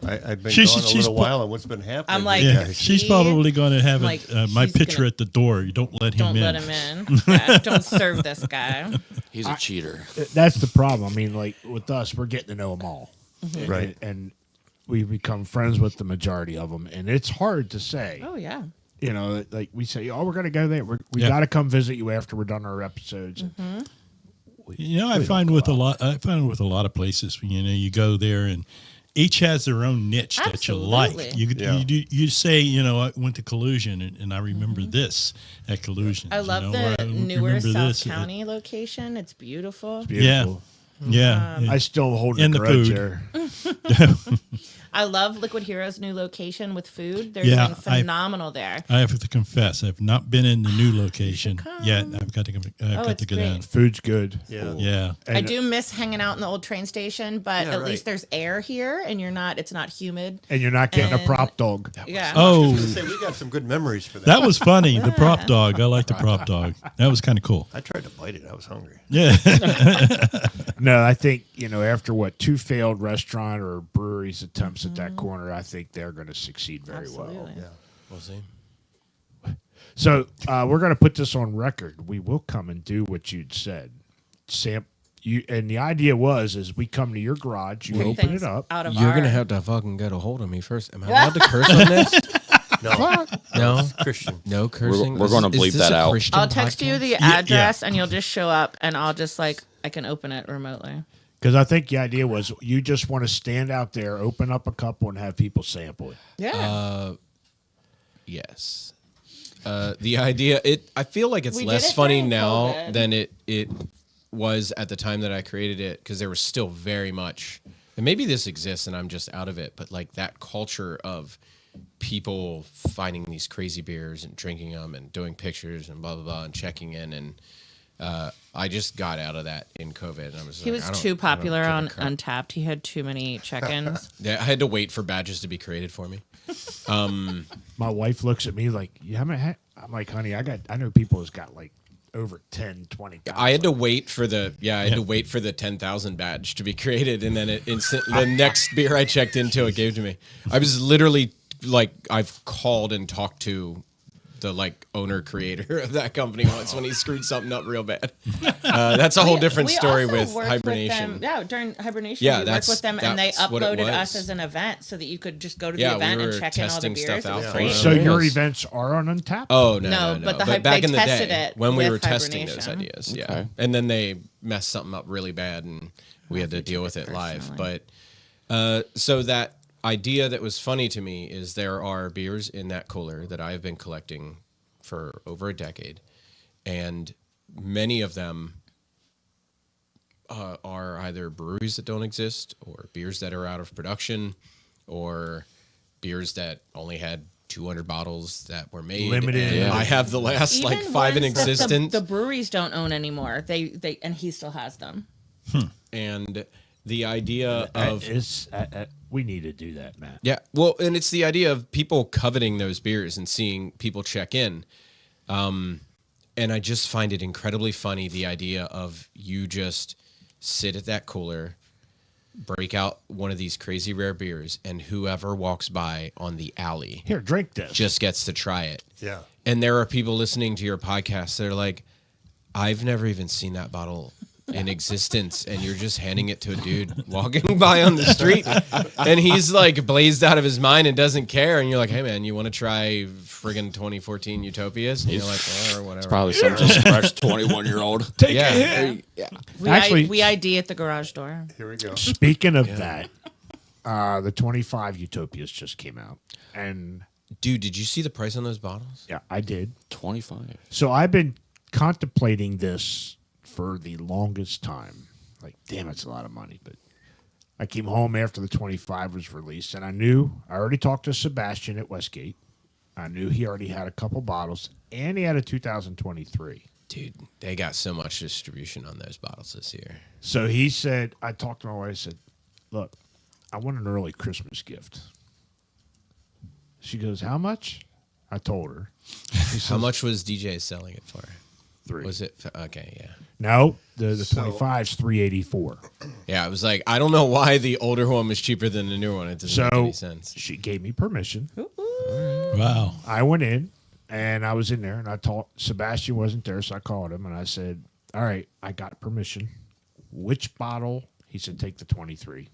I've been She's- gone a she's little po- while, and what's been happening? I'm like, Yeah, guys? she's He- probably going to have like, my she's picture gonna- at the door. You don't let him don't in. let him in. Yeah, don't serve this guy. He's a cheater. That's the problem. I mean, like with us, we're getting to know them all, Right. And we become friends with the majority of them, and it's hard to say. Oh yeah. You know, like we say, oh, we're gonna go there. We Yeah. got to come visit you after we're done our episodes. You know, I find with a lot of places, you know, you go there and each has their own niche that you like. Absolutely. You say, you know, I went to Collusion and I remember this at Collusion. I love the newer South County location. It's beautiful. Beautiful. Yeah. I still hold And the the grudge food. there. I love Liquid Hero's new location with food. They're Yeah, doing phenomenal there. I have to confess, I've not been in the new location yet. I've got to go. I've got it's to go great. down. Food's good. Yeah. Yeah. I do miss hanging out in the old train station, but Yeah, at right. least there's air here, and it's not humid. And you're not getting a And- prop dog. Yeah. Oh, Say, we got some good memories for that. that was funny. The prop dog. I like the prop dog. That was kind of cool. I tried to bite it. I was hungry. Yeah. No, I think, after two failed restaurant or breweries attempts at that corner, I think they're going to succeed very well. Absolutely. Yeah. We'll see. So we're going to put this on record. We will come and do what you'd said. And the idea is we come to your garage, you Take open things it up. Out of You're our- gonna have to fucking get a hold of me first. Am I allowed to curse on this? No, No, Christian. no cursing. we're gonna bleep Is this that a out. Christian I'll text you podcast? the address, and you'll just show up, and I'll just I can open it remotely. Because I think the idea was you just want to stand out there, open up a couple, and have people sample it. Yeah. Yes. The idea. I feel like it's We did less it funny during now COVID. than it was at the time that I created it, because there was still very much. And maybe this exists and I'm just out of it, but like that culture of people finding these crazy beers and drinking them and doing pictures and blah blah blah and checking in, and I just got out of that in COVID. And I was He like, was I don't- too I don't popular give a on crap. Untapped. He had too many check-ins. Yeah, I had to wait for badges to be created for me. My wife looks at me like, you haven't had? I'm like, honey, I know people who's got like over 10, 20. I had to wait for the to wait for the 10,000 badge to be created, and then the next beer I checked into, it gave to me. I was literally like, I've called and talked to the owner creator of that company once when he screwed something up real bad. That's a whole different We story also with worked hibernation. them, during hibernation, Yeah, we worked that's- with them, and they that's what it uploaded us was. as an event so that you could just go to the Yeah, event we and were check in all the testing beers. stuff It was out. great. So your Yes. events are on Untapped? Oh No, no! but the But back they in the tested day it when we with were testing those hibernation. ideas, yeah, Okay. and then they messed something up really bad, and we had to deal with it live. personally. But so that idea that was funny to me is there are beers in that cooler that I have been collecting for over a decade, and many of them are either breweries that don't exist, or beers that are out of production, or beers that only had 200 bottles that were made. Limited. and Yeah. I have the last Even 5 in ones that existence. The breweries don't own anymore. They and he still has them. And the idea of We need to do that, Matt. yeah, well, and it's the idea of people coveting those beers and seeing people check in. And I just find it incredibly funny, the idea of you just sit at that cooler, break out one of these crazy rare beers, and whoever walks by on the alley Here, drink this. just gets to try it. Yeah. And there are people listening to your podcast that are like, I've never even seen that bottle in existence, and you're just handing it to a dude walking by on the street, and he's like blazed out of his mind and doesn't care, and you're like, hey man, you want to try friggin' 2014 Utopias? And you're like, or whatever. Probably some just fresh 21-year-old. Yeah. Actually- We ID at the garage door. Here we go. Speaking of that, the 25 Utopias just came out. And Dude, did you see the price on those bottles? yeah, I did. 25. So I've been contemplating this for the longest time. Like, damn, it's a lot of money. But I came home after the 25 was released, and I already talked to Sebastian at Westgate. I knew he already had a couple bottles, and he had a 2023. Dude, they got so much distribution on those bottles this year. So he said, I talked to my wife, I said, look, I want an early Christmas gift. She goes, how much? I told her. How much was DJ selling it for? 3. Was it okay? Yeah. No, the 25's $384. Yeah, I was like, I don't know why the older one was cheaper than the newer one. It doesn't make So any sense. she gave me permission. Wow. I went in and I was in there and I told Sebastian wasn't there, so I called him and I said, all right, I got permission. Which bottle? He said, take the 23.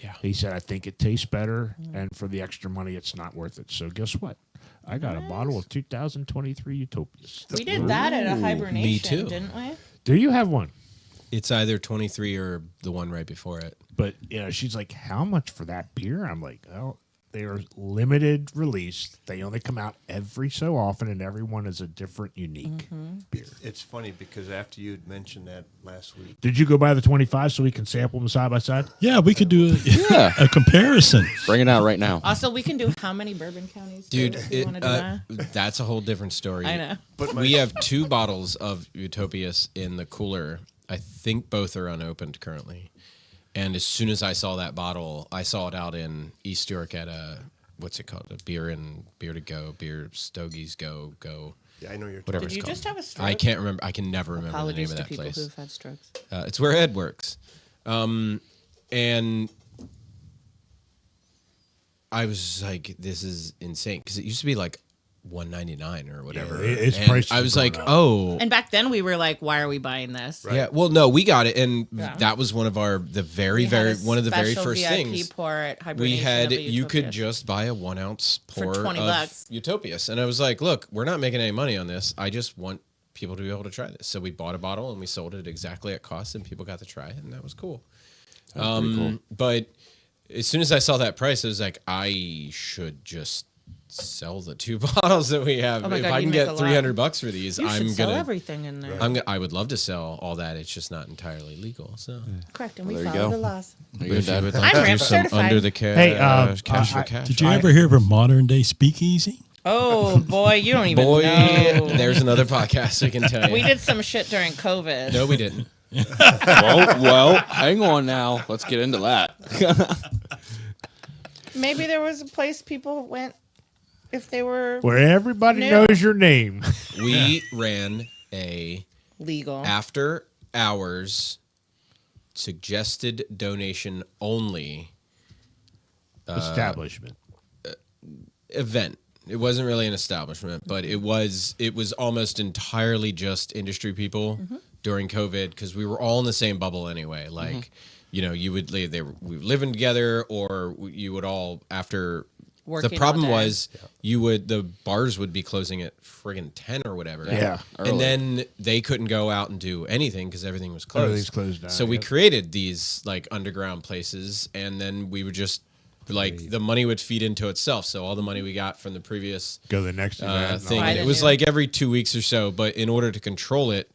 Yeah. He said, I think it tastes better, and for the extra money, it's not worth it. So guess what? I got a bottle of 2023 Utopias. We did that at a hibernation, me too. didn't we? Do you have one? It's either 23 or the one right before it. But, she's like, how much for that beer? I'm like, oh, they are limited release. They only come out every so often, and every one is a different, unique beer. It's funny because after you had mentioned that last week, Did you go buy the 25 so we can sample them side by side? Yeah, we could do Yeah. a comparison. Bring it out right now. Also, we can do how many bourbon counties? too, Dude, if you wanna do that. that's a whole different story. I know. but We have 2 bottles of Utopias in the cooler. I think both are unopened currently. And as soon as I saw that bottle, I saw it out in East York at a, what's it called? A beer to go, beer Stogies go. yeah, I know you're Whatever Did it's you called. just have a stroke? I can't remember. I can never remember Apologies the to name of that people place. who've had strokes. It's where Ed works. And I was like, this is insane. Because it used to be like $1.99 or whatever. its And prices I was have like, gone up. oh. And back then we were like, why are we buying this? Yeah, well, no, we got it, and Yeah. that was one of our one of the very Special first VIP things pour at we hibernation had. of a You could Utopias. just buy a 1 ounce For pour $20 of Utopias, and I was like, look, we're not making any money on this. I just want people to be able to try this. So we bought a bottle and we sold it exactly at cost, and people got to try it, and that was cool. Pretty cool. But as soon as I saw that price, I was like, I should just sell the 2 bottles that we have. Oh my If God, I you can make get a lot. $300 for these, You should I'm sell gonna. everything in there. I would love to sell all that. It's just not entirely legal. So, Correct, and we There you follow go. the laws. Are you Dad? would I'm like to do ramp some certified. under the cash, Hey, cash for I- cash. Did you ever hear of a modern day speakeasy? Oh boy, you don't even Boy, know. there's another podcast we can tell you. We did some shit during COVID. No, we didn't. well, hang on now. Let's get into that. Maybe there was a place people went if they were Where everybody No. knows your name. We ran a legal. after hours suggested donation only Establishment. event. It wasn't really an establishment, but it was almost entirely just industry people during COVID because we were all in the same bubble anyway. Like, you would we were living together, or you would all after. Working The problem all day. was the bars would be closing at friggin' 10 or whatever. Yeah. Early. And then they couldn't go out and do anything because everything was closed. Everything's closed down, So we yep. created these like underground places, and then we would just like the money would feed into itself. So all the money we got from the previous Go to the next event. and thing, all Buy and that. it the was new- like every 2 weeks or so. But in order to control it,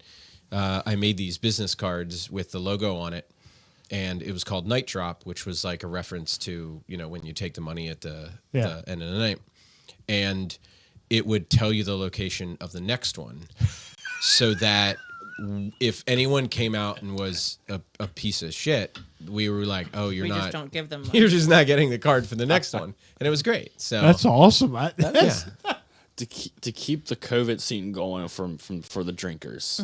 I made these business cards with the logo on it. And it was called Night Drop, which was like a reference to, when you take the money at the end of the night. And it would tell you the location of the next one so that if anyone came out and was a piece of shit, we were like, oh, you're we not. just don't give them money. You're just not getting the card for the next one. And it was great. So That's awesome. yeah. to keep the COVID scene going for the drinkers.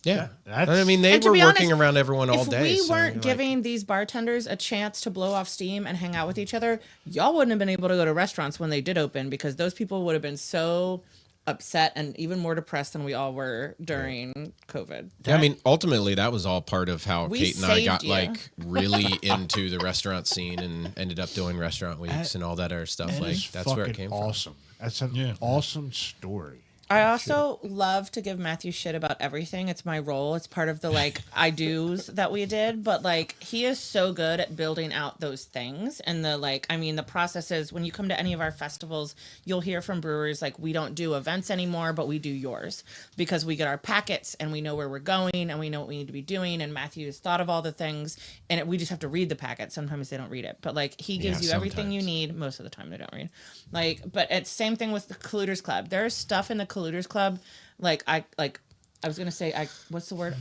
Yeah. That's- I mean, they And to were be working honest, around everyone all if day. we so weren't you're like- giving these bartenders a chance to blow off steam and hang out with each other, y'all wouldn't have been able to go to restaurants when they did open because those people would have been so upset and even more depressed than we all were during COVID. Yeah, I mean, ultimately, that was all part of how We Kate and I saved got you. like really into the restaurant scene and ended up doing restaurant weeks and all that other stuff. That Like is that's where it fucking came awesome. That's an Yeah. awesome story. I also love to give Matthew shit about everything. It's my role. It's part of the like I do's that we did. But like he is so good at building out those things and the like. I mean, the process is when you come to any of our festivals, you'll hear from brewers like we don't do events anymore, but we do yours because we get our packets and we know where we're going and we know what we need to be doing. And Matthew has thought of all the things, and we just have to read the packet. Sometimes they don't read it, but like he gives you everything you sometimes. need. Most of the time they don't read. Like, but it's same thing with the Colluders Club. There's stuff in the Colluders Club, I was gonna say what's the word?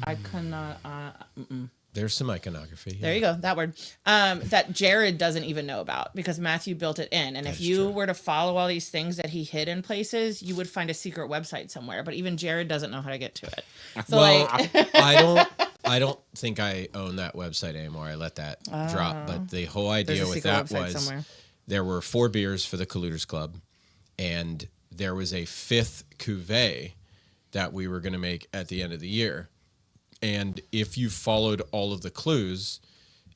There's some iconography. There you go, that word. That Jared doesn't even know about because Matthew built it in. And if you were to follow all these things that he hid in places, you would find a secret website somewhere. But even Jared doesn't know how to get to it. So I don't think I own that website anymore. I let that drop. But the whole idea with that was somewhere. There were 4 beers for the Colluders Club, and there was a 5th cuvee that we were going to make at the end of the year. And if you followed all of the clues,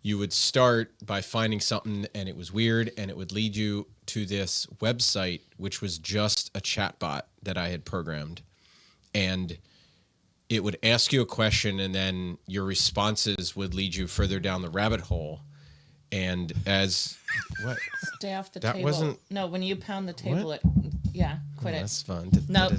you would start by finding something and it was weird, and it would lead you to this website, which was just a chatbot that I had programmed. And it would ask you a question, and then your responses would lead you further down the rabbit hole. And as what? Stay off the that table. Wasn't, no, when you pound the table, quit it. That's fun. No.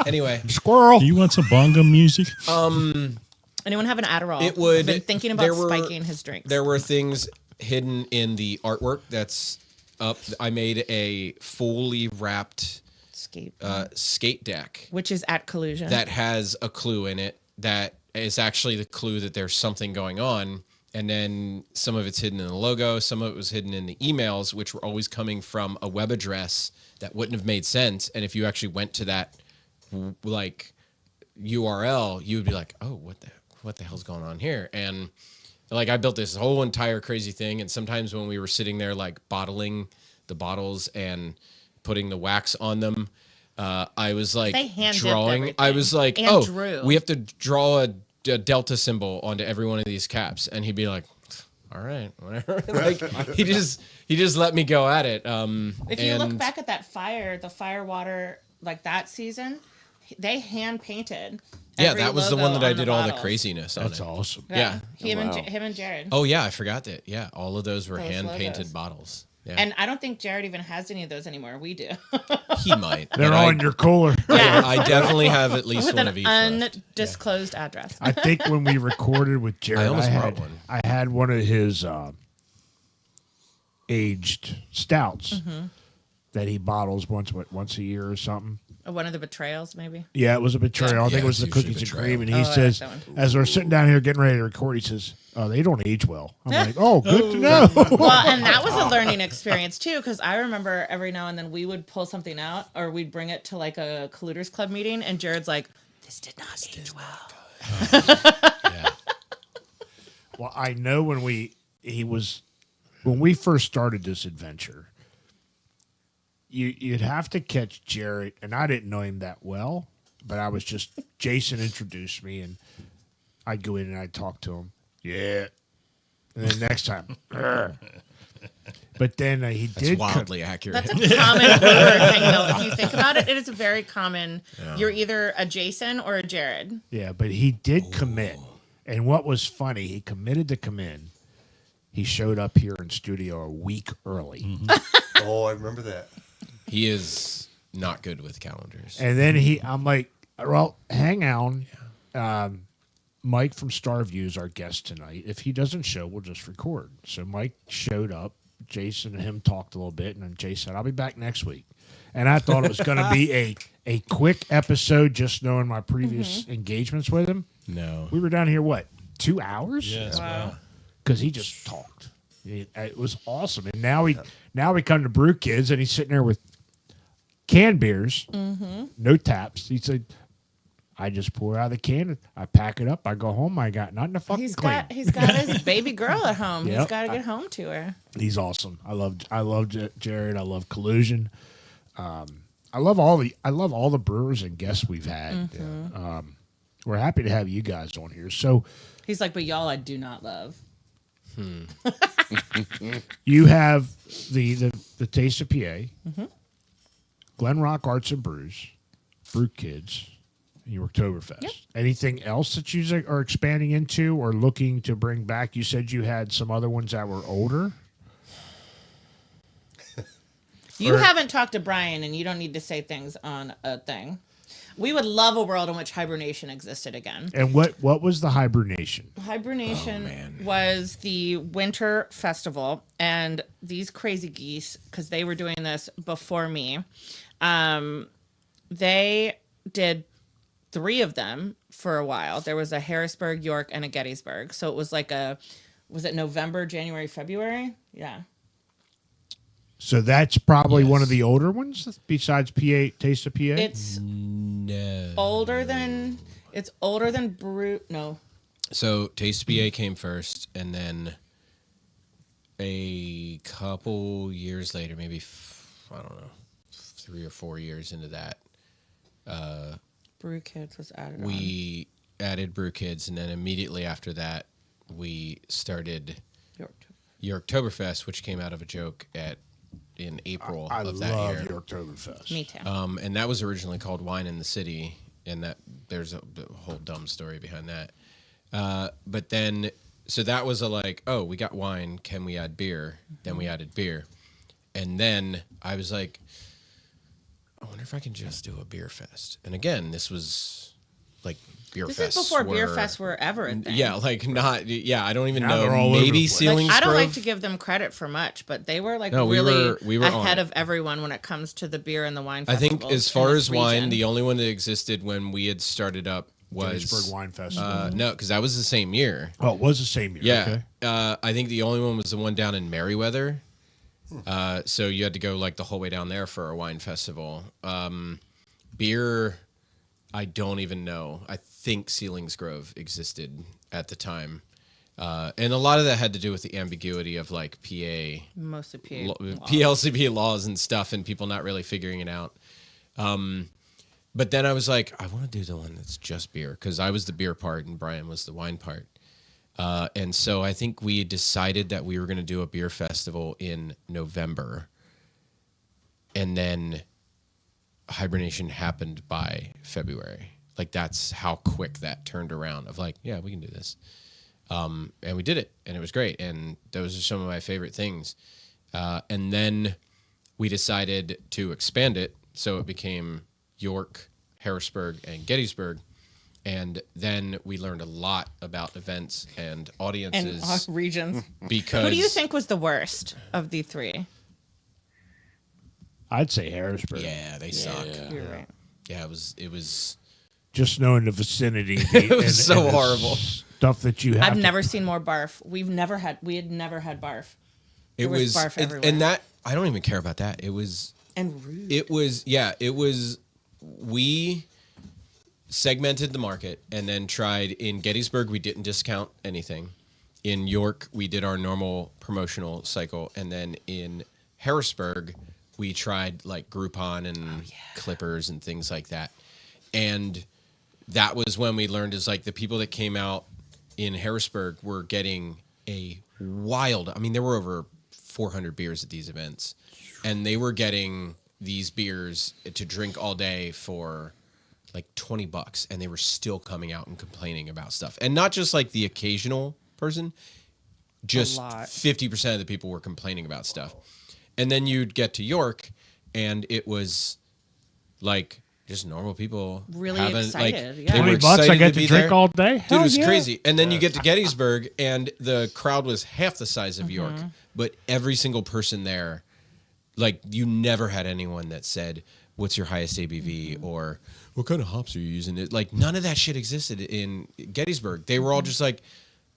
Anyway, Squirrel. Do you want some bongo music? Anyone have an Adderall? It would. I've been thinking about spiking his drinks. There were things hidden in the artwork that's up. I made a fully wrapped skate deck, which is at Collusion, that has a clue in it that is actually the clue that there's something going on. And then some of it's hidden in the logo. Some of it was hidden in the emails, which were always coming from a web address that wouldn't have made sense. And if you actually went to that like URL, you would be like, oh, what the hell's going on here? And like, I built this whole entire crazy thing. And sometimes when we were sitting there, like bottling the bottles and putting the wax on them, I was like drawing. I was like, drew. We have to draw a delta symbol onto every one of these caps. And he'd be like, all right, whatever. Like he just let me go at it. If you look back at that the fire water, like that season, they hand painted. Yeah, that was the one that I did all the craziness on. That's awesome. Yeah. Him and Jared. Oh yeah, I forgot that. Yeah, all of those were hand painted logos. Bottles. Yeah. And I don't think Jared even has any of those anymore. We do. He might. They're on your cooler. I definitely have at least with one an of each undisclosed address. I think when we recorded with Jared, I almost brought one. I had one of his aged stouts that he bottles once a year or something. One of the betrayals, maybe. Yeah, it was a betrayal. I think it was the it's usually cookies and betrayal. cream. And he says, as we're sitting down here getting ready to record, he says, "Oh, they don't age well." I'm like, "Oh, good to know." Well, and that was a learning experience too, because I remember every now and then we would pull something out, or we'd bring it to like a Colluders Club meeting, and Jared's like, "This did not age well." Yeah. Well, I know when we first started this adventure, you'd have to catch Jared, and I didn't know him that well, but I was just Jason introduced me, and I'd go in and I'd talk to him. Yeah, and then next time, "Grr." But then he That's did wildly accurate. That's a common brewer thing, though. If you think about it, it is a very common. You're either a Jason or a Jared. Yeah, but he did commit, and what was funny, he committed to come in. He showed up here in studio a week early. Oh, I remember that. He is not good with calendars. And then I'm like, well, hang on. Mike from Starview is our guest tonight. If he doesn't show, we'll just record. So Mike showed up. Jason and him talked a little bit, and then Jay said, "I'll be back next week." And I thought it was going to be a quick episode, just knowing my previous engagements with him. No. We were down here, 2 hours? Yes. Wow. Because he just talked. It was awesome. And now we come to Brew Kids, and he's sitting there with canned beers, no taps. He said, "I just pour out of the can, I pack it up, I go home, I got nothing to fucking clean." He's got his baby girl at home. Yep. He's got to get home to her. He's awesome. I love Jared. I love Collusion. I love all the brewers and guests we've had. We're happy to have you guys on here. So He's like, but y'all, I do not love. you have the Taste of PA, Glen Rock Arts and Brews, Brew Kids, and your Oktoberfest. Yep. Anything else that you are expanding into or looking to bring back? You said you had some other ones that were older. You haven't talked to Brian, and you don't need to say things on a thing. We would love a world in which hibernation existed again. And what was the hibernation? Hibernation was the winter festival, and these crazy geese, because they were doing this before me, they did 3 of them for a while. There was a Harrisburg, York, and a Gettysburg. So it was like was it November, January, February? Yeah. So that's probably one of Yes. the older ones besides PA Taste of PA. It's No. older than Brew. No, So Taste BA came first, and then a couple years later, maybe I don't know, 3 or 4 years into that, Brew Kids was added. we added Brew Kids, and then immediately after that, we started on. Yorktoberfest, which came out of a joke in April I of that love year. your Oktoberfest. Me too. And that was originally called Wine in the City, and that there's a whole dumb story behind that. But then, so that was oh, we got wine, can we add beer? Then we added beer. And then I was like, I wonder if I can just do a beer fest. And again, this was like beer This fests. is before beer were- fests were ever a thing. Yeah, I don't even Now they're know. all over Maybe the place. Ceilings I don't like Grove? to give them credit for much, but they were No, we really were on ahead it. of everyone when it comes to the beer and the wine. I think festivals as in far this as wine, region. the only one that existed when we had started up was Gettysburg Wine Festival. No, because that was the same year. Oh, it was the same year. Yeah, Okay. I think the only one was the one down in Merriweather. So you had to go the whole way down there for a wine festival. Beer, I don't even know. I think Ceilings Grove existed at the time. And a lot of that had to do with the ambiguity of PA, mostly PA. PLCP laws and stuff, and people not really figuring it out. But then I was like, I want to do the one that's just beer, because I was the beer part and Brian was the wine part. And so I think we decided that we were going to do a beer festival in November. And then hibernation happened by February. That's how quick that turned around of yeah, we can do this. And we did it, and it was great. And those are some of my favorite things. And then we decided to expand it. So it became York, Harrisburg, and Gettysburg. And then we learned a lot about events and audiences and regions. because Who do you think was the worst of the 3? I'd say Harrisburg. Yeah, they suck. You're right. Yeah, it was Just knowing the vicinity. It was so the horrible. Stuff that you have. I've to- never seen more barf. We had never had barf. it There was was barf everywhere. and that I don't even care about that. It was we segmented the market and then tried. In Gettysburg we didn't discount anything. In York we did our normal promotional cycle, and then in Harrisburg we tried Groupon and Clippers and things like that. And that was when we learned the people that came out in Harrisburg were getting a wild, there were over 400 beers at these events, and they were getting these beers to drink all day for $20, and they were still coming out and complaining about stuff. And not just the occasional person, just lot. 50% of the people were complaining about stuff. And then you'd get to York, and it was just normal people Really having, excited, yeah. they were $20, I excited get to to be drink there. all day. Dude, Hell it was yeah. crazy. And then you get to Gettysburg, and the crowd was half the size of York, but every single person there, you never had anyone that said, "What's your highest ABV?" or "What kind of hops are you using?" It none of that shit existed in Gettysburg. They were all just "This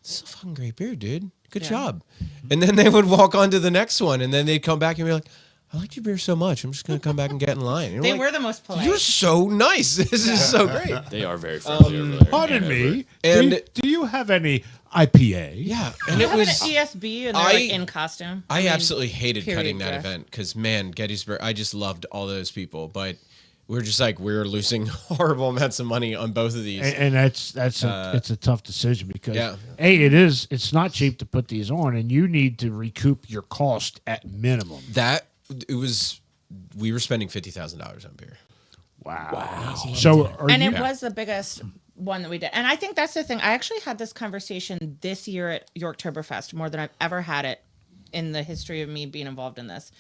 is a fucking great beer, dude. Good job." And then they would walk on to the next one, and then they'd come back and be like, "I liked your beer so much. I'm just going to come back and get in line." And They we're were the most polite. "You're so nice. This is so great." They are very friendly over there. Pardon me. And- do you have any IPA? Yeah, Do and you it have was. an ESB and they're I- in costume? I mean, absolutely hated period, cutting that Jeff. event because, man, Gettysburg, I just loved all those people. But we're just we're losing horrible amounts of money on both of these. And it's a tough decision because Yeah. it's not cheap to put these on, and you need to recoup your cost at minimum. We were spending $50,000 on beer. Wow. So And it was the biggest one that we did. And I think that's the thing. I actually had this conversation this year at Yorktoberfest more than I've ever had it in the history of me being involved in this.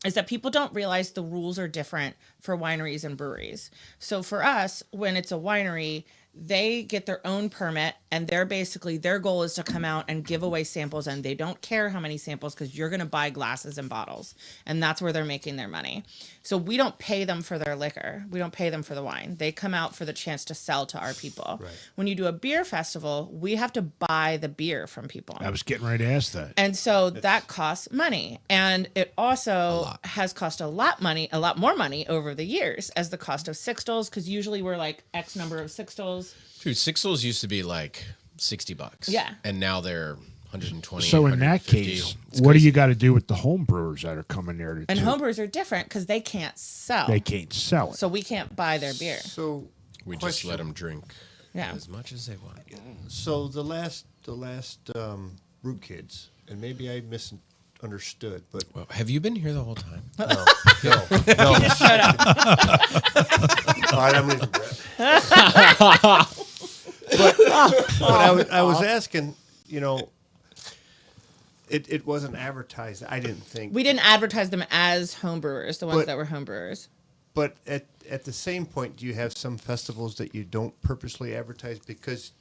Is that people don't realize the rules are different for wineries and breweries. So for us, when it's a winery, they get their own permit, and they're basically, their goal is to come out and give away samples, and they don't care how many samples because you're going to buy glasses and bottles, and that's where they're making their money. So we don't pay them for their liquor. We don't pay them for the wine. They come out for the chance to sell to our people. Right. When you do a beer festival, we have to buy the beer from people. I was getting ready to ask that. And so that costs money. And it also has cost a lot more money over the years as the cost of sixtels, because usually we're like X number of sixtels. Dude, sixtels used to be like $60. Yeah. And now they're 120. So in that 150. case, It's what do crazy. you got to do with the home brewers that are coming there to And homebrewers are different because they can't sell. They can't sell it. So we can't buy their beer. So We just question. let them drink Yeah. as much as they want. So the last Root Kids, and maybe I misunderstood, but Well, have you been here the whole time? no. Just showed up. All right, I'm leaving Brett. but I was asking, it wasn't advertised. I didn't think. We didn't advertise them as homebrewers, the ones But- that were homebrewers. But at the same point, do you have some festivals that you don't purposely advertise because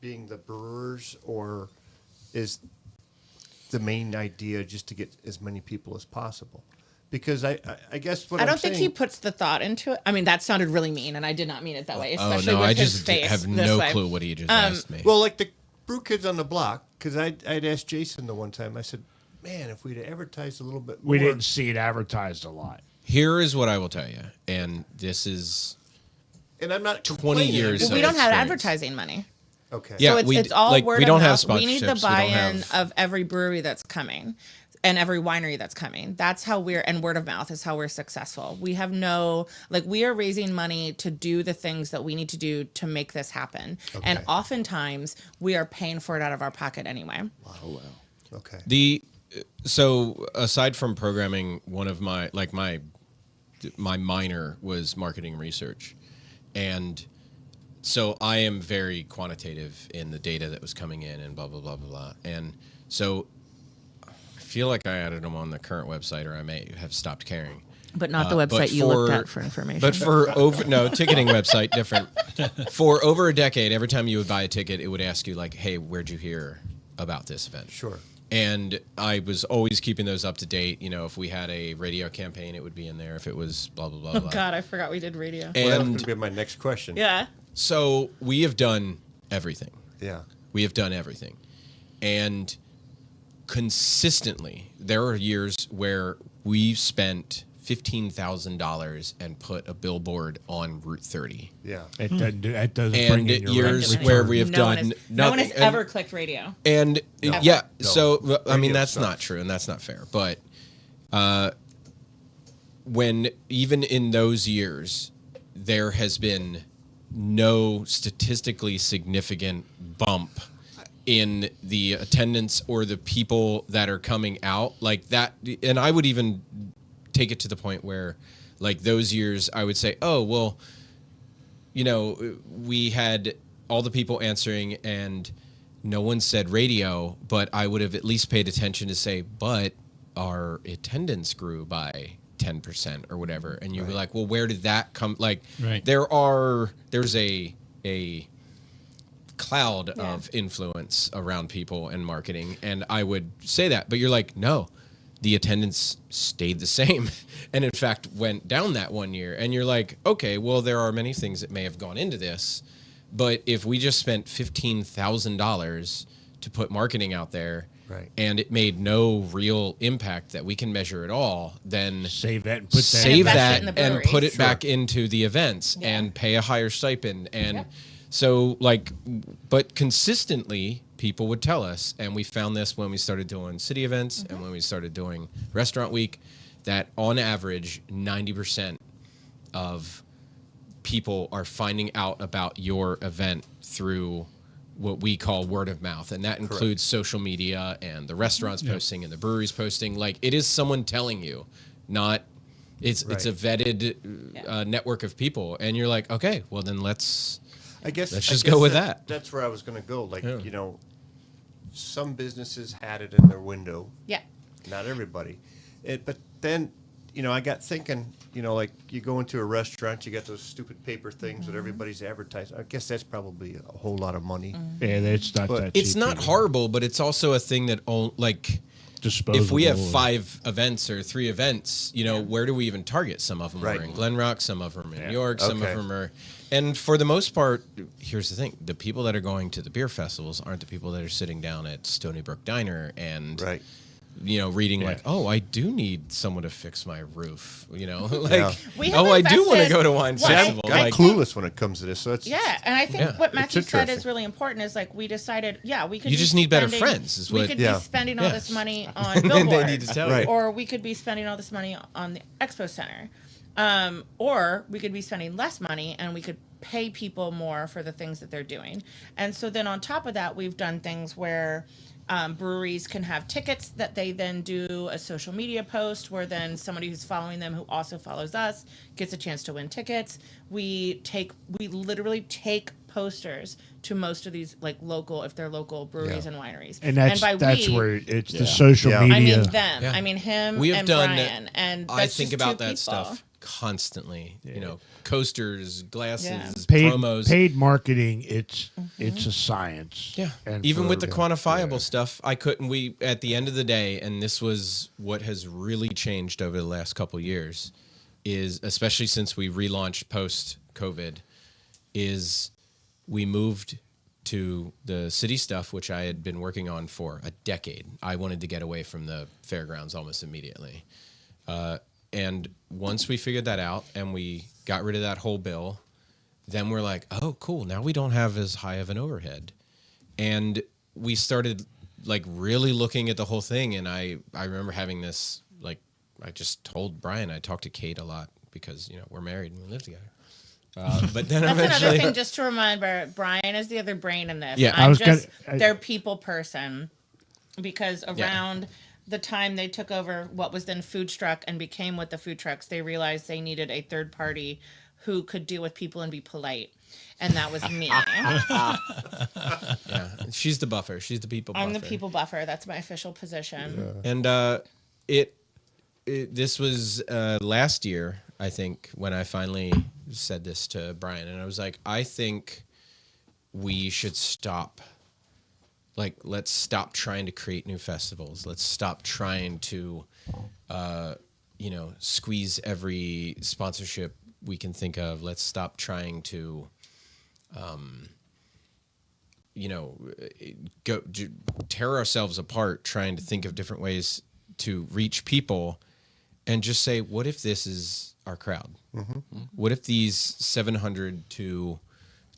being the brewers, or is the main idea just to get as many people as possible? Because I guess what I I'm don't think he saying- puts the thought into it. I mean, that sounded really mean, and I did not mean it that way, Oh, especially no, with I his just face have this no way. clue what he just asked me. Well, like the Brew Kids on the Block, because I'd asked Jason the one time. I said, "Man, if we'd advertised a little bit more." We didn't see it advertised a lot. Here is what I will tell you, and this is And I'm not 20 complaining. years Well, of we don't have experience. advertising money. Okay. Yeah, So it's all like, word we of don't have mouth. We need the sponsorships, we don't buy-in have- of every brewery that's coming and every winery that's coming. That's how and word of mouth is how we're successful. We have we are raising money to do the things that we need to do to make this happen. And Okay. oftentimes we are paying for it out of our pocket anyway. Okay. So aside from programming, one of my minor was marketing research, and so I am very quantitative in the data that was coming in and blah blah blah blah blah. And so I feel like I added them on the current website, or I may have stopped caring. But not the But website you looked at for information. But ticketing website different. For over a decade, every time you would buy a ticket, it would ask you like, "Hey, where'd you hear about this event?" Sure. And I was always keeping those up to date. If we had a radio campaign, it would be in there. If it was blah blah blah oh blah. God, I forgot we did radio. Well, that was going And to be my next question. Yeah. so we have done everything. Yeah. We have done everything, and consistently, there are years where we spent $15,000 and put a billboard on Route 30. Yeah. It doesn't And bring in your years return. where we have no one done no one has nothing. ever clicked radio. And No. yeah, No. so I mean Radio that's sucks. not true, and that's not fair. But when even in those years, there has been no statistically significant bump in the attendance or the people that are coming out like that. And I would even take it to the point where, like those years, I would say, oh well, we had all the people answering and no one said radio, but I would have at least paid attention to say, but our attendance grew by 10% or whatever. And you'd be like, well, where did that come? Like, Right. there's a cloud Yeah. of influence around people and marketing. And I would say that, but you're like, no, the attendance stayed the same. And in fact, went down that one year. And you're like, okay, well, there are many things that may have gone into this. But if we just spent $15,000 to put marketing out there, Right. and it made no real impact that we can measure at all, then Save that and put that. save invest it that in the and breweries. put it back into the events Yeah. and pay a higher stipend. And Yep. so but consistently people would tell us, and we found this when we started doing city events and when we started doing restaurant week, that on average 90% of people are finding out about your event through what we call word of mouth, and that includes social media and the restaurants posting and the breweries posting. Like, it is someone telling you, not it's a vetted network of people, and you're like, okay, well then let's Let's just go with that. That's where I was going to go. Like, Yeah. some businesses had it in their window. Yeah. Not everybody. But then, I got thinking, like you go into a restaurant, you got those stupid paper things that everybody's advertising. I guess that's probably a whole lot of money. Yeah, it's not But that. It's cheap not either. horrible, but it's also a thing that Disposable. if we have 5 events or 3 events, where do we even target? Some of them Right. are in Glen Rock, some of them are in New York, some Okay. of them are. And for the most part, here's the thing: the people that are going to the beer festivals aren't the people that are sitting down at Stony Brook Diner and Right. reading like, oh, I do need someone to fix my roof. Like, We have I do want to invested- go to wine Well, I- festival. I'm Like, clueless when it comes to this. So it's Yeah, and I think Yeah. what Matthew said is interesting. really important. Is like we decided, we could. You be just need better spending- friends, is we what- could Yeah. be spending all Yeah. this money on And then billboards, they need to tell Right. you. or we could be spending all this money on the expo center, or we could be spending less money and we could pay people more for the things that they're doing. And so then on top of that, we've done things where breweries can have tickets that they then do a social media post where then somebody who's following them who also follows us gets a chance to win tickets. We literally take posters to most of these like local, if they're local breweries Yeah. and wineries. And that's by where it's the social Yeah. I media. mean them. Yeah. I mean him We have and done. Brian. And I that's think just about two that people. stuff constantly. Coasters, glasses, Yeah. promos. Paid marketing. It's a science. Yeah. And Even for- with the quantifiable stuff, I couldn't. We at the end of the day, and this was what has really changed over the last couple years, is especially since we relaunched post COVID, is we moved to the city stuff, which I had been working on for a decade. I wanted to get away from the fairgrounds almost immediately. And once we figured that out and we got rid of that whole bill, then we're like, oh, cool. Now we don't have as high of an overhead. And we started like really looking at the whole thing. And I remember having this, like, I just told Brian, I talked to Kate a lot because, we're married and we live together. But then That's eventually, another thing just to remember. Brian is the other brain in this. Yeah. I'm I was just gonna- their people person because around the time they took over what was then Food Truck and became what the food trucks, they realized they needed a third party who could deal with people and be polite. And that was me. yeah, she's the buffer. She's the people buffer. I'm the people buffer. That's my official position. And this was last year, I think, when I finally said this to Brian, and I was like, I think we should stop. Like, let's stop trying to create new festivals. Let's stop trying to, squeeze every sponsorship we can think of. Let's stop trying to, tear ourselves apart trying to think of different ways to reach people, and just say, what if this is our crowd? Mm-hmm. What if these 700 to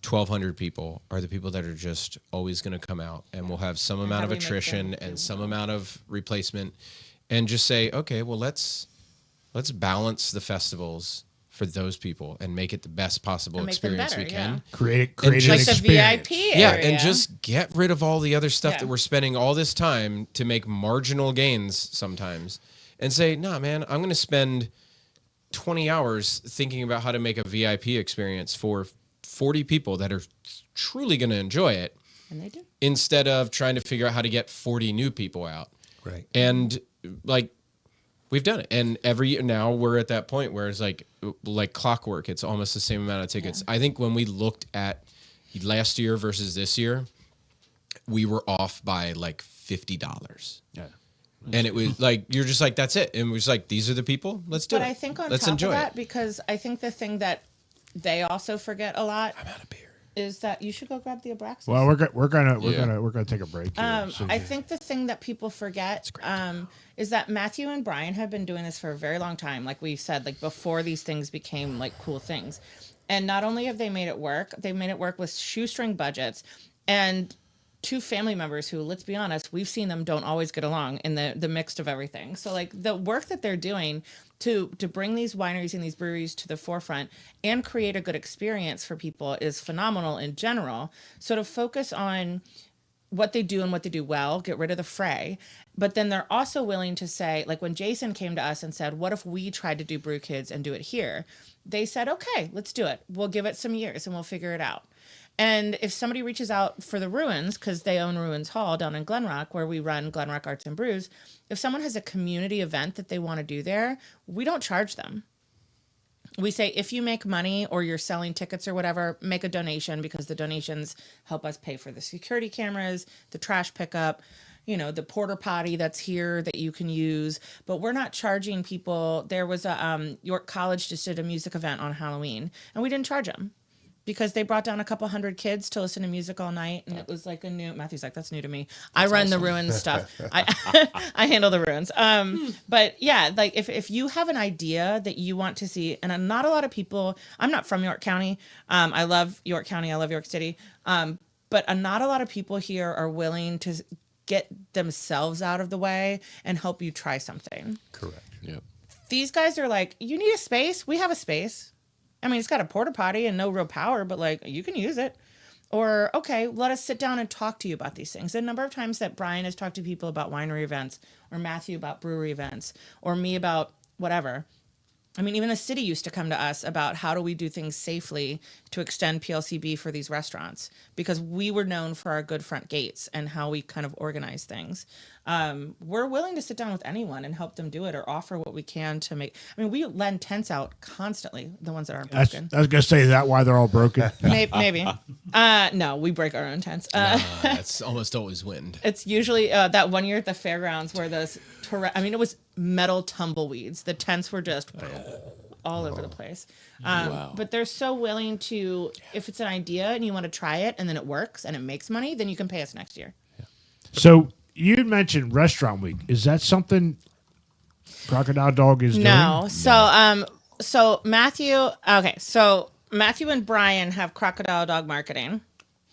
1,200 people are the people that are just always going to come out, and we'll have some amount how of do we make attrition them and do some well? amount of replacement, and just say, okay, well, let's balance the festivals for those people and make it the best possible And make them experience we better, can. yeah. create And an Like the experience. VIP Yeah, area. and just get rid of all the other stuff Yeah. that we're spending all this time to make marginal gains sometimes, and say, nah, man, I'm going to spend 20 hours thinking about how to make a VIP experience for 40 people that are truly going to enjoy it, And they do. instead of trying to figure out how to get 40 new people out. Right. And like, we've done it. And every year now we're at that point where it's like clockwork. It's almost the same amount of tickets. Yeah. I think when we looked at last year versus this year, we were off by like $50. Yeah. And it was like, you're just like, that's it. And it was like, these are the people. Let's do But it. I think on Let's top enjoy of that, it. because I think the thing that they also forget a lot I'm out of beer. is that you should go grab the Abraxas. Well, we're gonna take a break. Here, so I think the thing that people forget is that Matthew and Brian have been doing this for a very long time. Like we said, like before these things became like cool things. And not only have they made it work, they've made it work with shoestring budgets and two family members who, let's be honest, we've seen them don't always get along in the mix of everything. So like the work that they're doing to bring these wineries and these breweries to the forefront and create a good experience for people is phenomenal in general. So to focus on what they do and what they do well, get rid of the fray. But then they're also willing to say, like when Jason came to us and said, what if we tried to do Brew Kids and do it here? They said, okay, let's do it. We'll give it some years and we'll figure it out. And if somebody reaches out for the Ruins, because they own Ruins Hall down in Glenrock, where we run Glenrock Arts and Brews, if someone has a community event that they want to do there, we don't charge them. We say, if you make money or you're selling tickets or whatever, make a donation, because the donations help us pay for the security cameras, the trash pickup, the porta potty that's here that you can use. But we're not charging people. There was a York College just did a music event on Halloween, and we didn't charge them because they brought down a couple hundred kids to listen to music all night. And it was like Matthew's like, that's new to me. I run the Ruins stuff. I handle the Ruins. But yeah, like if you have an idea that you want to see, and not a lot of people, I'm not from York County. I love York County. I love York City. But not a lot of people here are willing to get themselves out of the way and help you try something. Correct. Yep. These guys are like, you need a space? We have a space. I mean, it's got a porta potty and no real power, but like, you can use it. Or, okay, let us sit down and talk to you about these things. The number of times that Brian has talked to people about winery events, or Matthew about brewery events, or me about whatever. I mean, even the city used to come to us about how do we do things safely to extend PLCB for these restaurants, because we were known for our good front gates and how we kind of organize things. We're willing to sit down with anyone and help them do it, or offer what we can to make. I mean, we lend tents out constantly, the ones that aren't broken. I was going to say, is that why they're all broken? Maybe. No, we break our own tents. That's almost always wind. It's usually that one year at the fairgrounds where it was metal tumbleweeds. The tents were just all over the place. Wow. But they're so willing to, if it's an idea and you want to try it and then it works and it makes money, then you can pay us next year. So you mentioned Restaurant Week. Is that something Crocodile Dog is doing? No. So Matthew and Brian have Crocodile Dog marketing.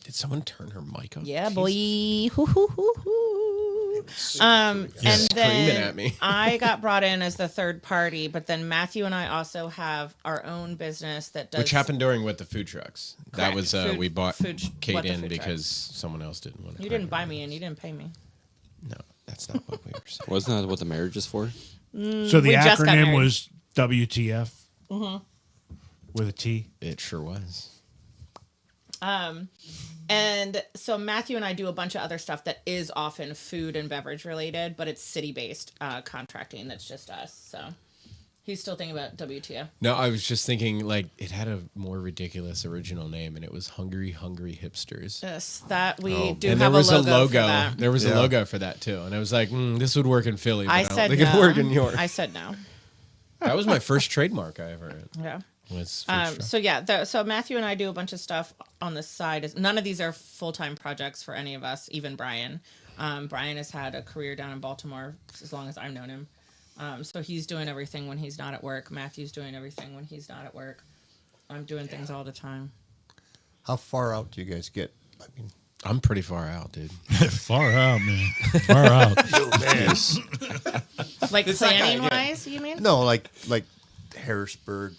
Did someone turn her mic on? Yeah, Jeez. boy. Hoo, hoo, hoo, hoo. And Screaming then at me. I got brought in as the third party, but then Matthew and I also have our own business that does. Which happened during With the Food Trucks. That Correct. was we bought Kate What the in Food because someone else didn't want to. You didn't buy me in. You didn't pay me. No, that's not what we were saying. Wasn't that what the marriage is for? So the We just got acronym married. was WTF with a T. It sure was. And so Matthew and I do a bunch of other stuff that is often food and beverage related, but it's city-based contracting. That's just us. So he's still thinking about WTF. No, I was just thinking like it had a more ridiculous original name, and it was Hungry Hipsters. Yes, that we do And have there was a logo. For a that. There was Yeah. a logo for that too, and I was like, this would work in Philly. But I don't said think no. it'd work in York. I said no. That was my first trademark I ever had. Yeah. Was food truck. So yeah, so Matthew and I do a bunch of stuff on the side. None of these are full-time projects for any of us, even Brian. Brian has had a career down in Baltimore as long as I've known him. So he's doing everything when he's not at work. Matthew's doing everything when he's not at work. I'm doing things all the time. How far out do you guys get? I mean, I'm pretty far out, dude. Far out, man. Far out. Like It's like planning-wise, you mean? no, like Harrisburg,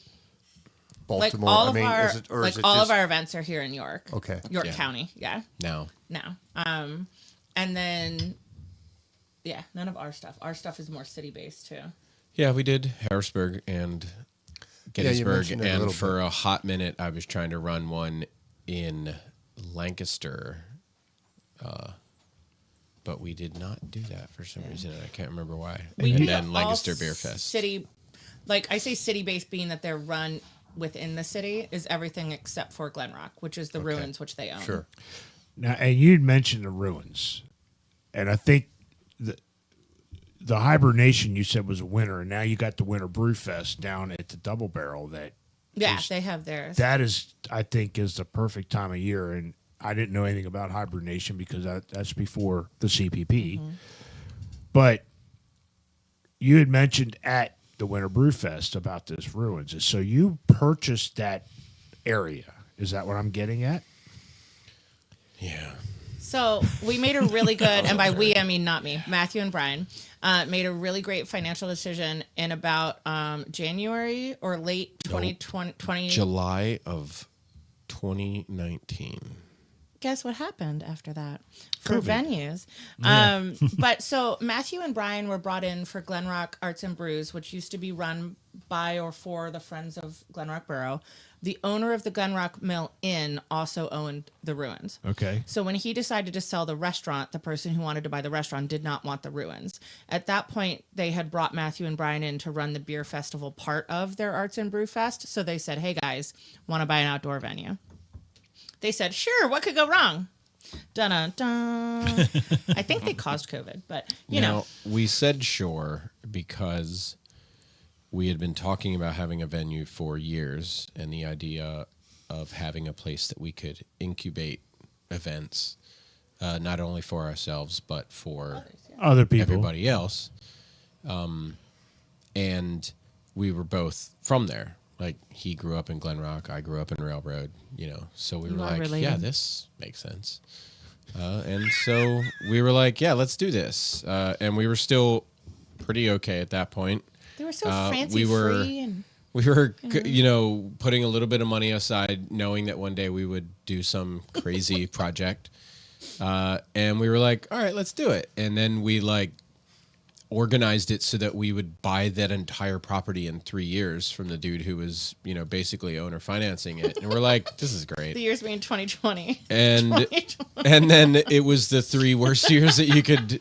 Baltimore. Like all I mean, of our, is it, or like is it all just, of our events are here in York. Okay. York Yeah. County, yeah. Now. And then, yeah, none of our stuff. Our stuff is more city-based too. Yeah, we did Harrisburg and Gettysburg, mentioned it a and little for a hot minute, I was trying to run one in Lancaster, but we did not do that for some reason. And I can't remember why. We And do then all Lancaster Beer Fest. City, like I say, city-based being that they're run within the city is everything except for Glenrock, which is the Ruins, which they own. Sure. Now, and you'd mentioned the Ruins, and I think the Hibernation you said was a winter, and now you got the Winter Brew Fest down at the Double Barrel. Yeah, they have theirs. That is, I think, is the perfect time of year, and I didn't know anything about Hibernation because that's before the CPP. But you had mentioned at the Winter Brew Fest about this Ruins. So you purchased that area. Is that what I'm getting at? Yeah. So we made a really good, and by we I mean not me, Matthew and Brian, made a really great financial decision in about January or late 2020. July of 2019. Guess what happened after that for COVID. venues? But so Matthew and Brian were brought in for Glenrock Arts and Brews, which used to be run by or for the Friends of Glenrock Borough. The owner of the Glenrock Mill Inn also owned the ruins. Okay. So when he decided to sell the restaurant, the person who wanted to buy the restaurant did not want the ruins. At that point, they had brought Matthew and Brian in to run the beer festival part of their Arts and Brew Fest. So they said, hey guys, want to buy an outdoor venue? They said, sure, what could go wrong? Dun-dun-dun. I think they caused COVID, but you know. We said sure because we had been talking about having a venue for years, and the idea of having a place that we could incubate events, not only for ourselves, but for Other people. everybody else. And we were both from there. Like, he grew up in Glen Rock, I grew up in Railroad, so we were like, related. yeah, this makes sense. And so we were like, yeah, let's do this. And we were still pretty okay at that point. They were so fancy free and We were, putting a little bit of money aside, knowing that one day we would do some crazy project. And we were like, all right, let's do it. And then we organized it so that we would buy that entire property in 3 years from the dude who was, basically owner financing it. And we're like, this is great. the years being 2020. And 2020. and then it was the 3 worst years that you could,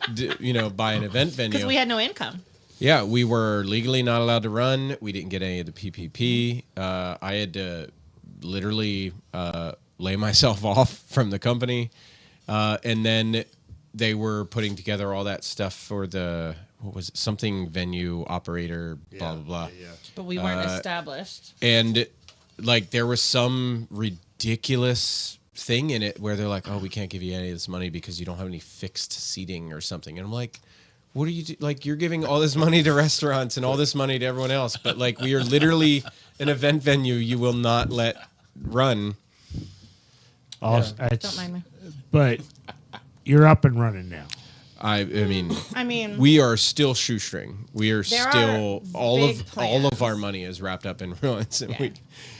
buy an event venue. Because we had no income. Yeah, we were legally not allowed to run. We didn't get any of the PPP. I had to literally lay myself off from the company. And then they were putting together all that stuff for the, what was it, something venue operator, blah, blah, blah. Yeah. But we weren't established. And there was some ridiculous thing in it where they're like, oh, we can't give you any of this money because you don't have any fixed seating or something. And I'm like, what do you do? Like, you're giving all this money to restaurants and all this money to everyone else, but we are literally an event venue you will not let run. Don't mind me. But you're up and running now. I mean, we are still shoestring. We are There still are all big of our plans. money is wrapped up in ruins. And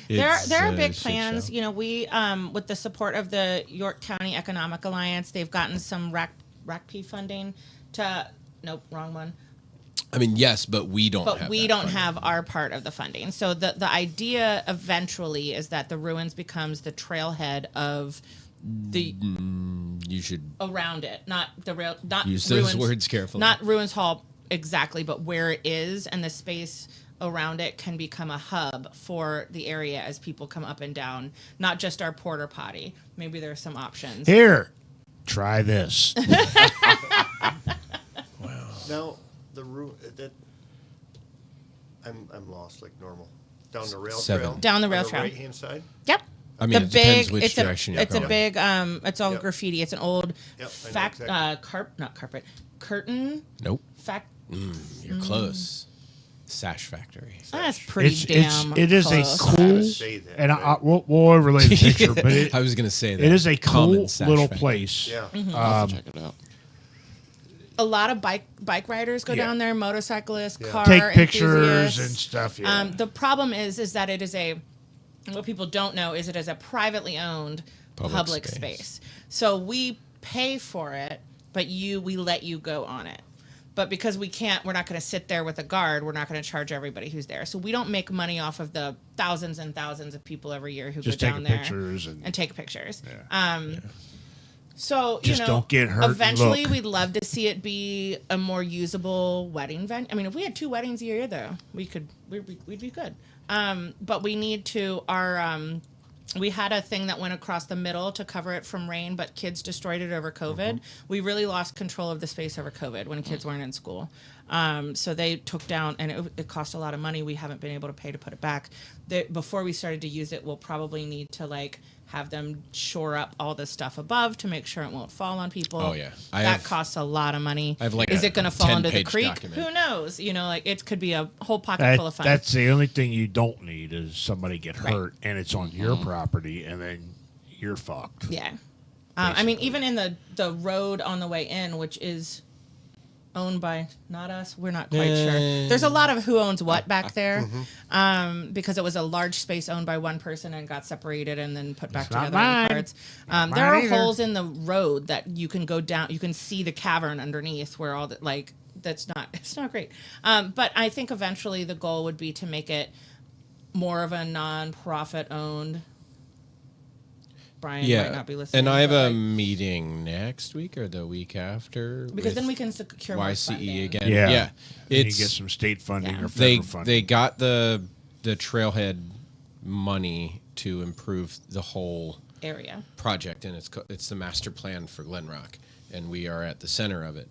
Yeah. There are it's big a shit plans. show. We with the support of the York County Economic Alliance, they've gotten some RACP funding to. Nope, wrong one. I mean, yes, but we don't. But have we that don't funding. have our part of the funding. So the idea eventually is that the ruins becomes the trailhead of the You should around it, not the rail, not use ruins, those words carefully. not Ruins Hall exactly, but where it is and the space around it can become a hub for the area as people come up and down. Not just our porta potty. Maybe there are some options. Here, try this. Now that I'm lost like normal. Down the rail 7. trail. Down the rail on trail. Right hand side. Yep. I mean, it depends which direction you're it's going. a big it's all Yep. graffiti. It's an old Yep, I know exactly. not carpet, curtain Nope, fact. you're close. Sash Factory. That's pretty damn it is close. a cool, Say that, and right? we'll overlay the picture, but I was gonna say that it is a Common cool Sash little Factory. place. Yeah. I'll have to check it out. A lot of bike riders go Yeah. down there, motorcyclists, Yeah. car Take pictures enthusiasts. and stuff. Yeah. The problem is that it is what people don't know is it is a privately owned public space. So we pay for it, but we let you go on it. But because we're not going to sit there with a guard. We're not going to charge everybody who's there. So we don't make money off of the thousands and thousands of people every year who Just go down taking there pictures and take pictures. Yeah. So Just don't get hurt and Eventually, look. we'd love to see it be a more usable wedding venue. I mean, if we had 2 weddings a year, though, we'd be good. But we need to we had a thing that went across the middle to cover it from rain, but kids destroyed it over COVID. We really lost control of the space over COVID when kids weren't in school. So they took down, and it cost a lot of money. We haven't been able to pay to put it back. Before we started to use it, we'll probably need to have them shore up all the stuff above to make sure it won't fall on people. Oh, yeah. That costs a lot of money. I have Is it going to fall into the 10-page creek? document. Who knows? It could be a whole pocket full of fun. That's the only thing you don't need is somebody get hurt and it's on your property and then you're fucked. Yeah. I mean, even in the road on the way in, which is owned by not us, we're not quite sure. There's a lot of who owns what back there, because it was a large space owned by one person and got separated and then put back not together in mine. parts. Not There are either. holes in the road that you can go down. You can see the cavern underneath where all the it's not great. But I think eventually the goal would be to make it more of a non-profit owned. Brian might not be listening. And I have but, a like, meeting next week or the week after. because then with we can secure more YCE funding. again. Yeah. Yeah. You get some state funding or federal funding. They got the trailhead money to improve the whole area. project, and it's the master plan for Glen Rock, and we are at the center of it.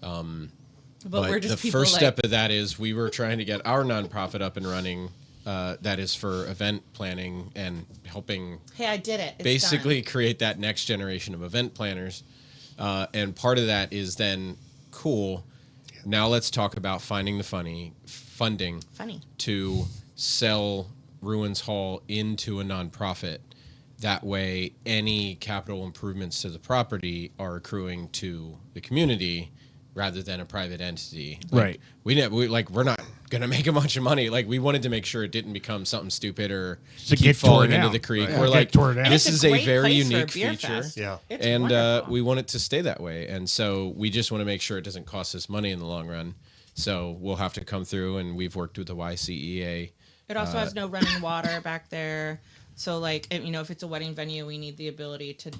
But we're just the people first like, step of that is we were trying to get our nonprofit up and running. That is for event planning and helping hey, I did it. It's basically done. create that next generation of event planners. And part of that is then cool. Now let's talk about finding the funding Funny. to sell Ruins Hall into a nonprofit. That way, any capital improvements to the property are accruing to the community rather than a private entity. Right. We're not going to make a bunch of money. Like, we wanted to make sure it didn't become something stupid or To keep get falling torn into down. the creek. Right. We're Get like, torn down. this It's is a a great very place for a unique beer feature. fest. Yeah. It's And wonderful. we want it to stay that way. And so we just want to make sure it doesn't cost us money in the long run. So we'll have to come through, and we've worked with the YCEA. It also has no running water back there. So, like, if it's a wedding venue, we need the ability to,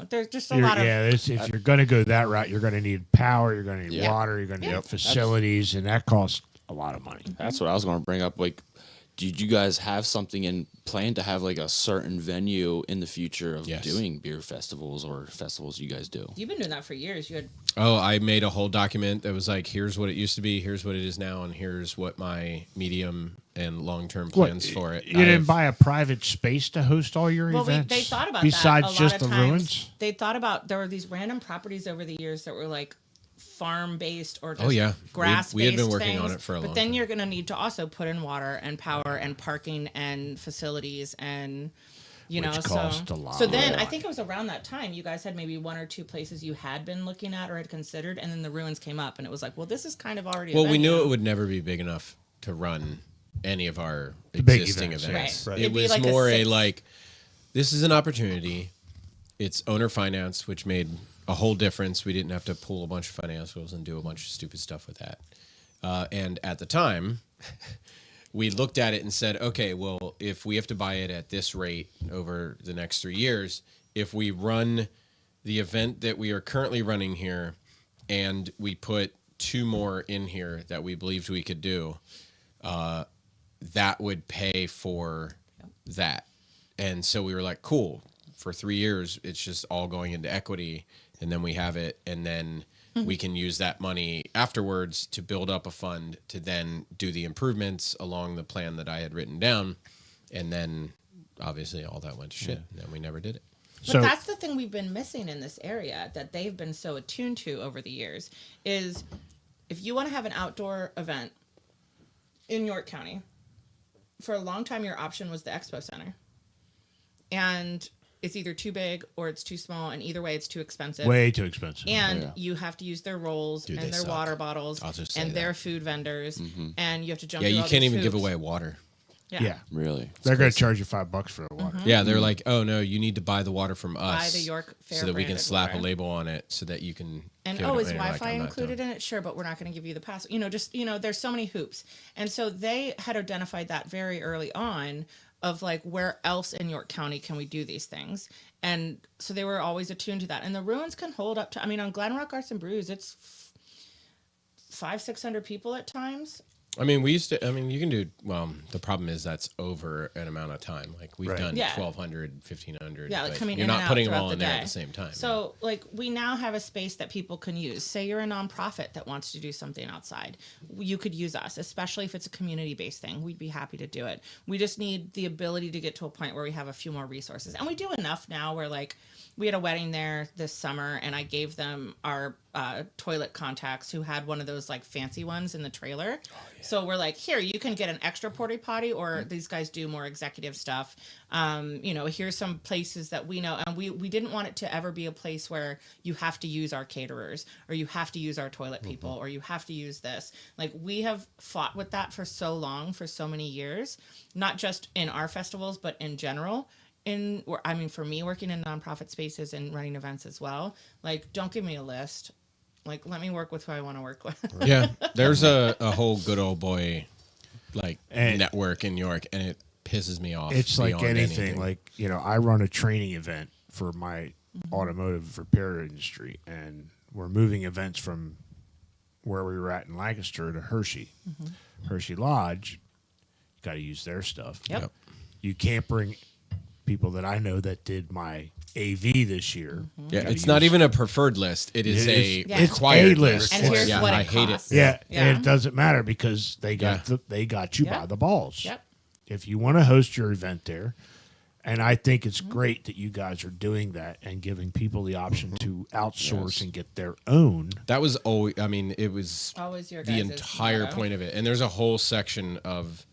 there's just a lot of. If you're going to go that route, you're going to need power, you're going to need Yeah. water, you're going to need facilities, and that costs a lot of money. That's what I was going to bring up. Like, did you guys have something in plan to have like a certain venue in the future of Yes. doing beer festivals or festivals you guys do? You've been doing that for years. You had. Oh, I made a whole document that was like, here's what it used to be, here's what it is now, and here's what my medium and long-term plans for it. You didn't buy a private space to host all your Well, events? they thought about besides that. A just lot the of times, ruins? They thought about there were these random properties over the years that were like farm-based or just Oh, yeah. grass-based We had been working things. on it for a long But then time. you're going to need to also put in water and power and parking and facilities and Which cost a lot. So then I think it was around that time you guys had maybe one or two places you had been looking at or had considered, and then the ruins came up, and it was like, well, this is kind of already. Well, a we knew venue. it would never be big enough to run any of our big existing events, events. Right. It It'd be was like a more six- this is an opportunity. It's owner financed, which made a whole difference. We didn't have to pull a bunch of financials and do a bunch of stupid stuff with that. And at the time, we looked at it and said, okay, well, if we have to buy it at this rate over the next 3 years, if we run the event that we are currently running here and we put 2 more in here that we believed we could do, that would pay for that. And so we were like, cool, for 3 years, it's just all going into equity, and then we have it, and then we can use that money afterwards to build up a fund to then do the improvements along the plan that I had written down. And then obviously all that went to shit, and then we never did it. But So- that's the thing we've been missing in this area that they've been so attuned to over the years is if you want to have an outdoor event in York County, for a long time your option was the Expo Center. And it's either too big or it's too small, and either way it's too expensive. Way too expensive. And Yeah. you have to use their rolls Dude, and they their suck. water bottles I'll just say and their that. food vendors, and you have to jump Yeah, through you all can't these even give hoops. away water. yeah. Really? They're going to charge you $5 for the water. Yeah, they're like, oh no, you need to buy the water from us. Buy the York Fair so that we can branded slap water. a label on it so that you can. And give it away. is And you're like, Wi-Fi I'm not included doing in it? Sure, but we're not going to give you the pass. There's so many hoops. And so they had identified that very early on of like, where else in York County can we do these things? And so they were always attuned to that. And the ruins can hold up to, on Glen Rock Arts and Brews, it's 500-600 people at times. I mean, we used to. I mean, you can do. Well, the problem is that's over an amount of time. Like we've Right. done Yeah. 1,200, 1,500. Yeah, like but coming you're in not and out putting them throughout all the in there day. at the same time. So, like, we now have a space that people can use. Say you're a nonprofit that wants to do something outside. You could use us, especially if it's a community-based thing. We'd be happy to do it. We just need the ability to get to a point where we have a few more resources. And we do enough now where, like, we had a wedding there this summer, and I gave them our toilet contacts who had one of those, like, fancy ones in the trailer. So we're like, here, you can get an extra porta potty, or these guys do more executive stuff. Here's some places that we know. And we didn't want it to ever be a place where you have to use our caterers, or you have to use our toilet people, or you have to use this. Like, we have fought with that for so long, for so many years, not just in our festivals, but in general. For me, working in nonprofit spaces and running events as well, like, don't give me a list. Like, let me work with who I want to work with. Yeah, there's a whole good old boy And- network in New York, and it pisses me off. It's like beyond anything. Like, I run a training event for my automotive repair industry, and we're moving events from where we were at in Lancaster to Hershey. Hershey Lodge, you got to use their stuff. Yep. You can't bring people that I know that did my AV this year. Yeah, Gotta it's not use- even a preferred list. It is It a is- Yeah. It's required a list. And here's yeah, what I it hate costs. it. Yeah, Yeah. and it doesn't matter because they got Yeah. they got you Yep. by the balls. Yep. If you want to host your event there, and I think it's great that you guys are doing that and giving people the option to outsource and get their own. That was always. I mean, it was Always your the guys' entire motto. point of it. And there's a whole section of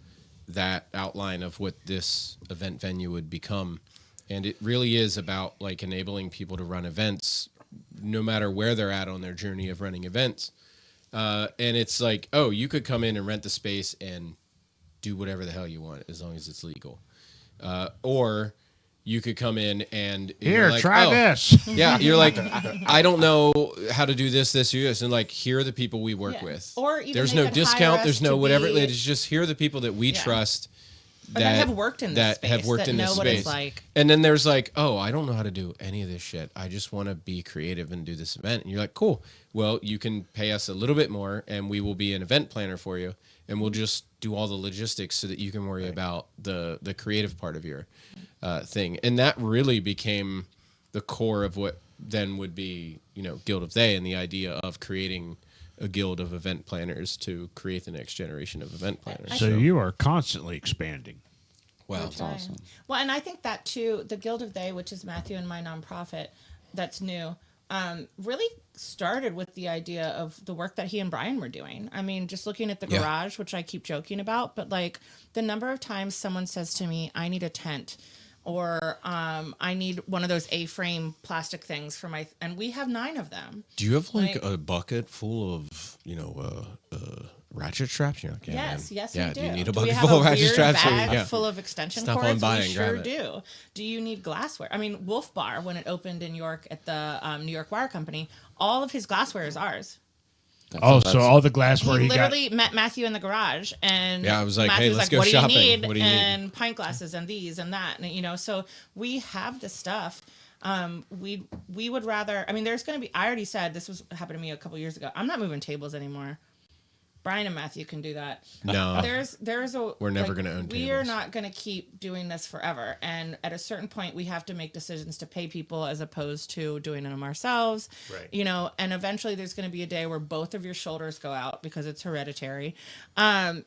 that outline of what this event venue would become. And it really is about like enabling people to run events no matter where they're at on their journey of running events. And it's like, oh, you could come in and rent the space and do whatever the hell you want as long as it's legal. Or you could come in and Here, you're like, try oh, this. yeah, you're like, I don't know how to do this, or this, and like, here are the people we work Yeah. with. Or even there's they no could hire discount, us there's to no whatever. be- It's just here are the people that we Yeah. trust Or that have worked in this that have space, worked that in this know what it's space. like. And then there's like, oh, I don't know how to do any of this shit. I just want to be creative and do this event. And you're like, cool. Well, you can pay us a little bit more, and we will be an event planner for you, and we'll just do all the logistics so that you can worry about the creative part of your thing. And that really became the core of what then would be, Guild of They, and the idea of creating a guild of event planners to create the next generation of event planners. So you are constantly expanding. Well, That's awesome. Well, and I think that too, the Guild of They, which is Matthew and my nonprofit, that's new, really started with the idea of the work that he and Brian were doing. I mean, just looking at the Yeah. garage, which I keep joking about, but like the number of times someone says to me, I need a tent, or I need one of those A-frame plastic things for my, and we have 9 of them. do you have like Like- a bucket full of, ratchet straps? You're like, yeah, Yes, man. yes, yeah, we do. do you need a Do we bucket have full of a ratchet weird straps? bag Yeah. full of extension Stop on cords? by We and sure grab it. do. Do you need glassware? I mean, Wolf Bar, when it opened in York at the New York Wire Company, all of his glassware is ours. Oh, so all the glassware He he got. literally met Matthew in the garage, and Yeah, I was like, Matthew "Hey, was let's go what do shopping. you need?" What do you need? And pint glasses and these and that, and so we have the stuff. We would rather. I mean, there's going to be. I already said this was happened to me a couple years ago. I'm not moving tables anymore. Brian and Matthew can do that. No. There's a. We're never gonna own We are tables. not going to keep doing this forever. And at a certain point, we have to make decisions to pay people as opposed to doing them ourselves. Right. And eventually there's going to be a day where both of your shoulders go out because it's hereditary. And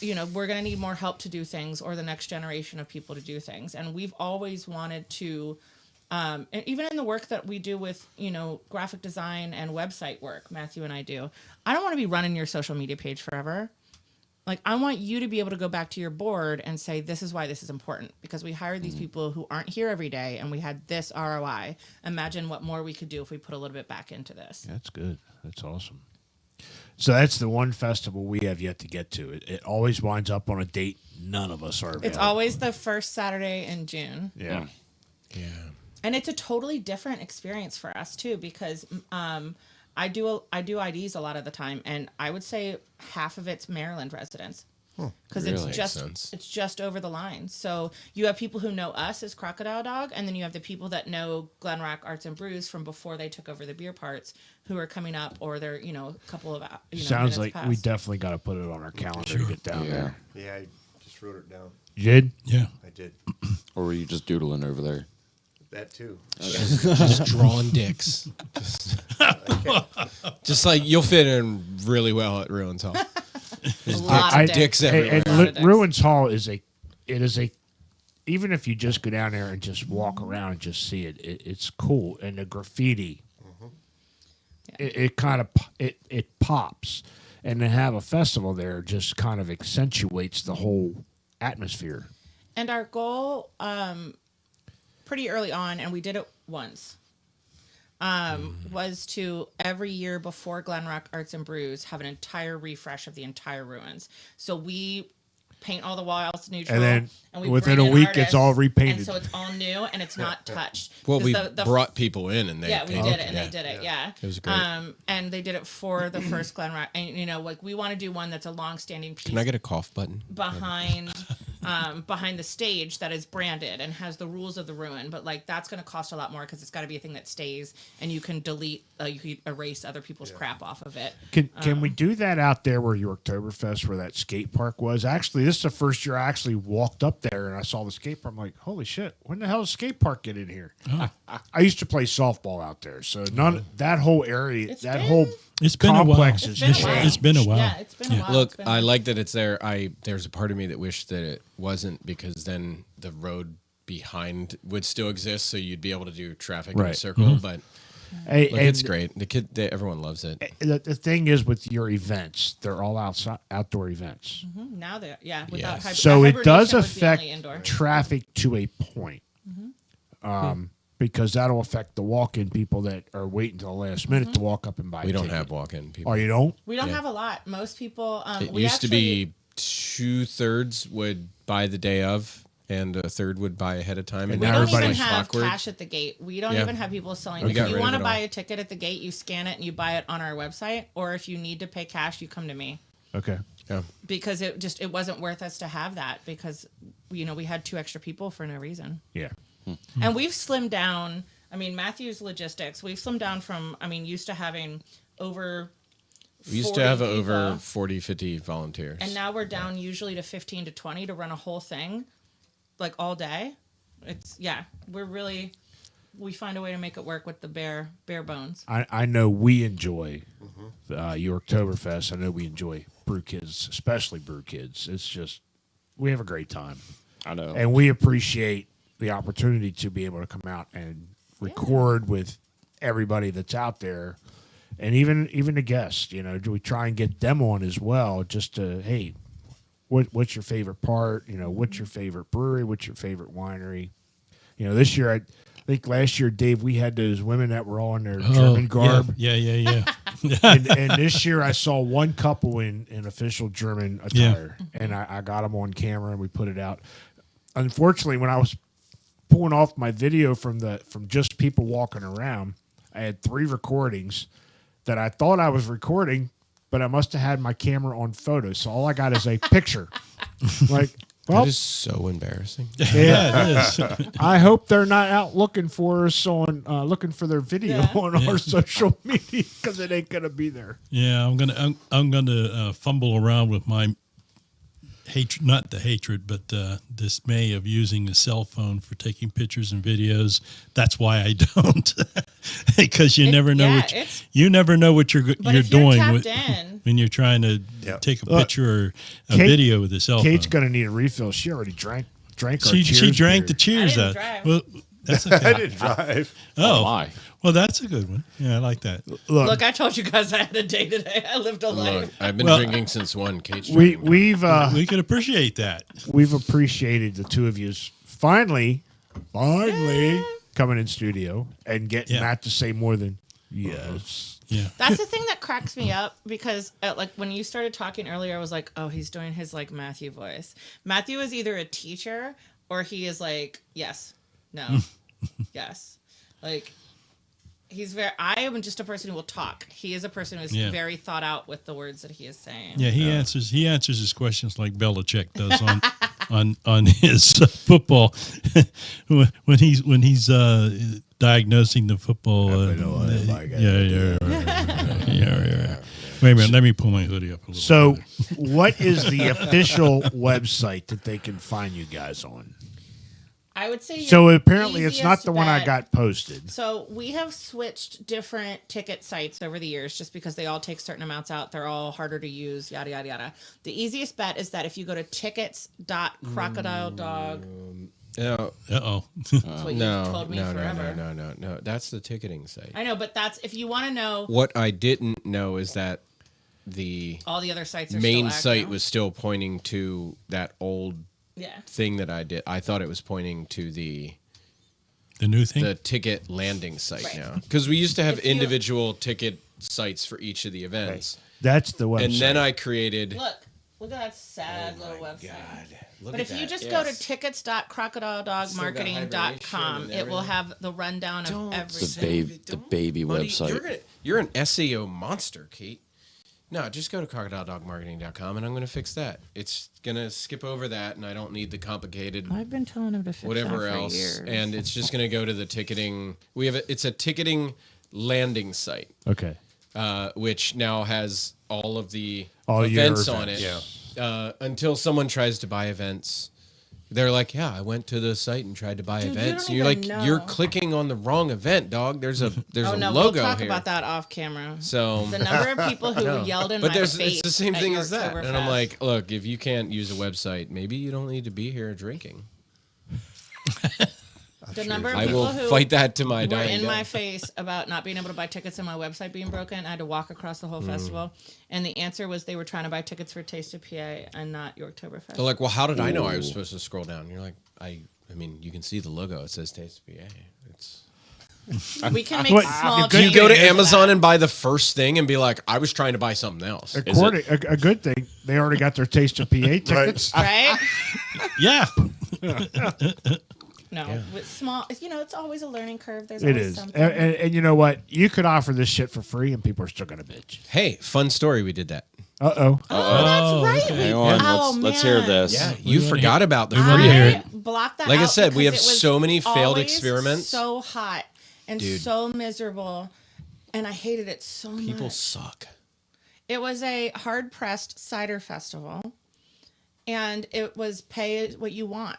we're going to need more help to do things, or the next generation of people to do things. And we've always wanted to. And even in the work that we do with, graphic design and website work, Matthew and I do, I don't want to be running your social media page forever. Like, I want you to be able to go back to your board and say, this is why this is important, because we hired these people who aren't here every day and we had this ROI. Imagine what more we could do if we put a little bit back into this. That's good. That's awesome. So that's the one festival we have yet to get to. It always winds up on a date none of us are available. It's always the first Saturday in June. Yeah. Yeah. And it's a totally different experience for us too, because I do IDs a lot of the time, and I would say half of it's Maryland residents, because Really? it's just over the line. So you have people who know us as Crocodile Dog, and then you have the people that know Glen Rock Arts and Brews from before they took over the beer parts, who are coming up, or they're a couple of Sounds minutes like past. we definitely got to put it on our calendar to get down Yeah. there. Yeah, I just wrote it down. You did? Yeah. I did. Or were you just doodling over there? That too. Just drawing dicks. Just like you'll fit in really well at Ruins Hall. A lot of dicks everywhere. And A lot of dicks. Ruins Hall is even if you just go down there and just walk around and just see it, it's cool. And the graffiti, it kind of it pops. And to have a festival there just kind of accentuates the whole atmosphere. And our goal, pretty early on, and we did it once, was to every year before Glen Rock Arts and Brews have an entire refresh of the entire ruins. So we paint all the walls neutral, And then we within bring a in week, artists, it's all repainted. and so it's all new and it's not touched. Well, 'Cause we the brought people in and they yeah, we painted did it, and they did it. Yeah, It was great. and they did it for the first Glen Rock, and like we want to do one that's a long-standing piece. Can I get a cough button? behind behind the stage that is branded and has the rules of the ruin, but like that's going to cost a lot more because it's got to be a thing that stays and you can delete, you can erase other people's crap off of it. Can we do that out there where your Oktoberfest, where that skate park was? Actually, this is the first year I actually walked up there and I saw the skate park. I'm like, holy shit, when the hell does skate park get in here? I used to play softball out there, so that whole area, It's that been- whole It's been a while. complex is It's been a while. Yeah, it's been a while. Look, It's been I like that it's there. There's a part of me that wished that it wasn't, because then the road behind would still exist, so you'd be able to do traffic in a Right. circle. But Hey, look, and it's great. Everyone loves it. the thing is with your events, they're all outdoor events. now that without Yes. So it hibernation does was the only affect indoor. traffic to a point. Because that'll affect the walk-in people that are waiting till the last minute to walk up and buy We a don't ticket. have walk-in people. Oh, you don't? We don't have a lot. Most people. It we used actually, to be 2/3 would buy the day of, and a third would buy ahead of time. And We now don't even everybody's have awkward. cash at the gate. We don't Yeah. even have people selling. We If got you rid of want to it buy all. a ticket at the gate, you scan it and you buy it on our website. Or if you need to pay cash, you come to me. Okay. Yeah. Because it wasn't worth us to have that because we had 2 extra people for no reason. Yeah. And we've slimmed down. I mean, Matthew's logistics. We've slimmed down from. I mean, used to having over. We used 40 to have people, over 40, 50 volunteers. and now we're down usually to 15 to 20 to run a whole thing, like all day. We find a way to make it work with the bare bones. I know we enjoy your Oktoberfest. I know we enjoy Brew Kids, especially Brew Kids. It's just, we have a great time. I know. And we appreciate the opportunity to be able to come out and record with everybody that's out there. And even the guests, do we try and get them on as well, just to, hey, what's your favorite part? What's your favorite brewery? What's your favorite winery? This year, I think last year, Dave, we had those women that were all in their German garb. Yeah. and this year I saw one couple in official German attire, and I got them on camera and we put it out. Unfortunately, when I was pulling off my video from just people walking around, I had 3 recordings that I thought I was recording, but I must have had my camera on photo, so all I got is a picture. Like, well, That is so embarrassing. yeah. It is. I hope they're not out looking for us looking for their video on our social media, because it ain't gonna be there. Yeah, I'm gonna fumble around with my hatred, not the hatred, but dismay of using a cell phone for taking pictures and videos. That's why I don't, because you never know you never know what you're if doing you're with, tapped in- when you're trying to take a picture or a Kate- video with a cell Kate's phone. gonna need a refill. She already drank our She Cheers drank beer. the cheers I out. didn't drive. Well, that's okay. I didn't drive. Oh, my. well, that's a good one. Yeah, I like that. Look, I told you guys I had a day today. I lived a Look, life. I've been Well- drinking since 1. Kate's We've We can appreciate that. we've appreciated the two of yous finally coming in studio and getting Yeah. Matt to say more than yes. Yeah. That's the thing that cracks me up because like when you started talking earlier, I was like, oh, he's doing his like Matthew voice. Matthew is either a teacher or he is like, yes, no, yes. Like I am just a person who will talk. He is a person who's Yeah. very thought out with the words that he is saying. Yeah, he answers his questions like Belichick does on his football when he's diagnosing the football. Yeah. Wait a minute, let me pull my hoodie up a little. So, bit. what is the official website that they can find you guys on? I would say So your apparently, it's not easiest the one I bet- got posted. So we have switched different ticket sites over the years just because they all take certain amounts out. They're all harder to use, yada, yada, yada. The easiest bet is that if you go to tickets.crocodiledog, No, Uh-oh. that's what you told me no. forever. That's the ticketing site. I know, but that's if you want to know, What I didn't know is that the all the other sites are main still site active. was still pointing to that old Yeah. thing that I did. I thought it was pointing to the new thing? the ticket landing site Right. now, because we used to have If you- individual ticket sites for each of the events, That's the website. and then I created Look, Look at that sad little website. Look But at if you that. just go to Yes. tickets.crocodiledogmarketing.com, and it will everything. have the rundown of The everything. baby Buddy, website. You're an SEO monster, Kate. No, just go to crocodiledogmarketing.com and I'm going to fix that. It's going to skip over that and I don't need the complicated I've been telling him to fix whatever that for else. years. And it's just going to go to the ticketing. It's a ticketing landing site, Okay. which now has all of the All your events on it. events. Until someone tries to buy events. They're like, yeah, I went to the site and tried to buy Dude, you events. don't And you're like, even know. you're clicking on the wrong event, dog. There's a oh no, logo we'll talk here. about that off camera. So The number of people who yelled in but my there's face. it's the same at thing as that. And I'm Yorktoberfest. like, look, if you can't use a website, maybe you don't need to be here drinking. the number of I people will who fight that to my were dying in day. my face about not being able to buy tickets and my website being broken. I had to walk across the whole festival, and the answer was they were trying to buy tickets for Taste of PA and not Yorktoberfest. They're like, well, how did I know I was supposed to scroll down? And you're like, I mean, you can see the logo. It says Taste PA. It's we can make What- small. you you go to changes Amazon that. and buy the first thing and be like, I was trying to buy something else. According, a good thing, they already got their Taste of PA tickets. right? Yeah. No, with small. It's always a learning curve. There's It always is. something. And you know what? You could offer this shit for free and people are still going to bitch. Hey, fun story. We did that. Uh-oh. Oh, that's right. Hang on, Oh, let's hear man. this. Yeah, you wanna forgot hear- about the we wanna free hear event. it. Block that Like I out said, we because have it was so many failed always experiments. So hot and Dude. so miserable, and I hated it so People much. suck. It was a hard pressed cider festival, and it was pay what you want.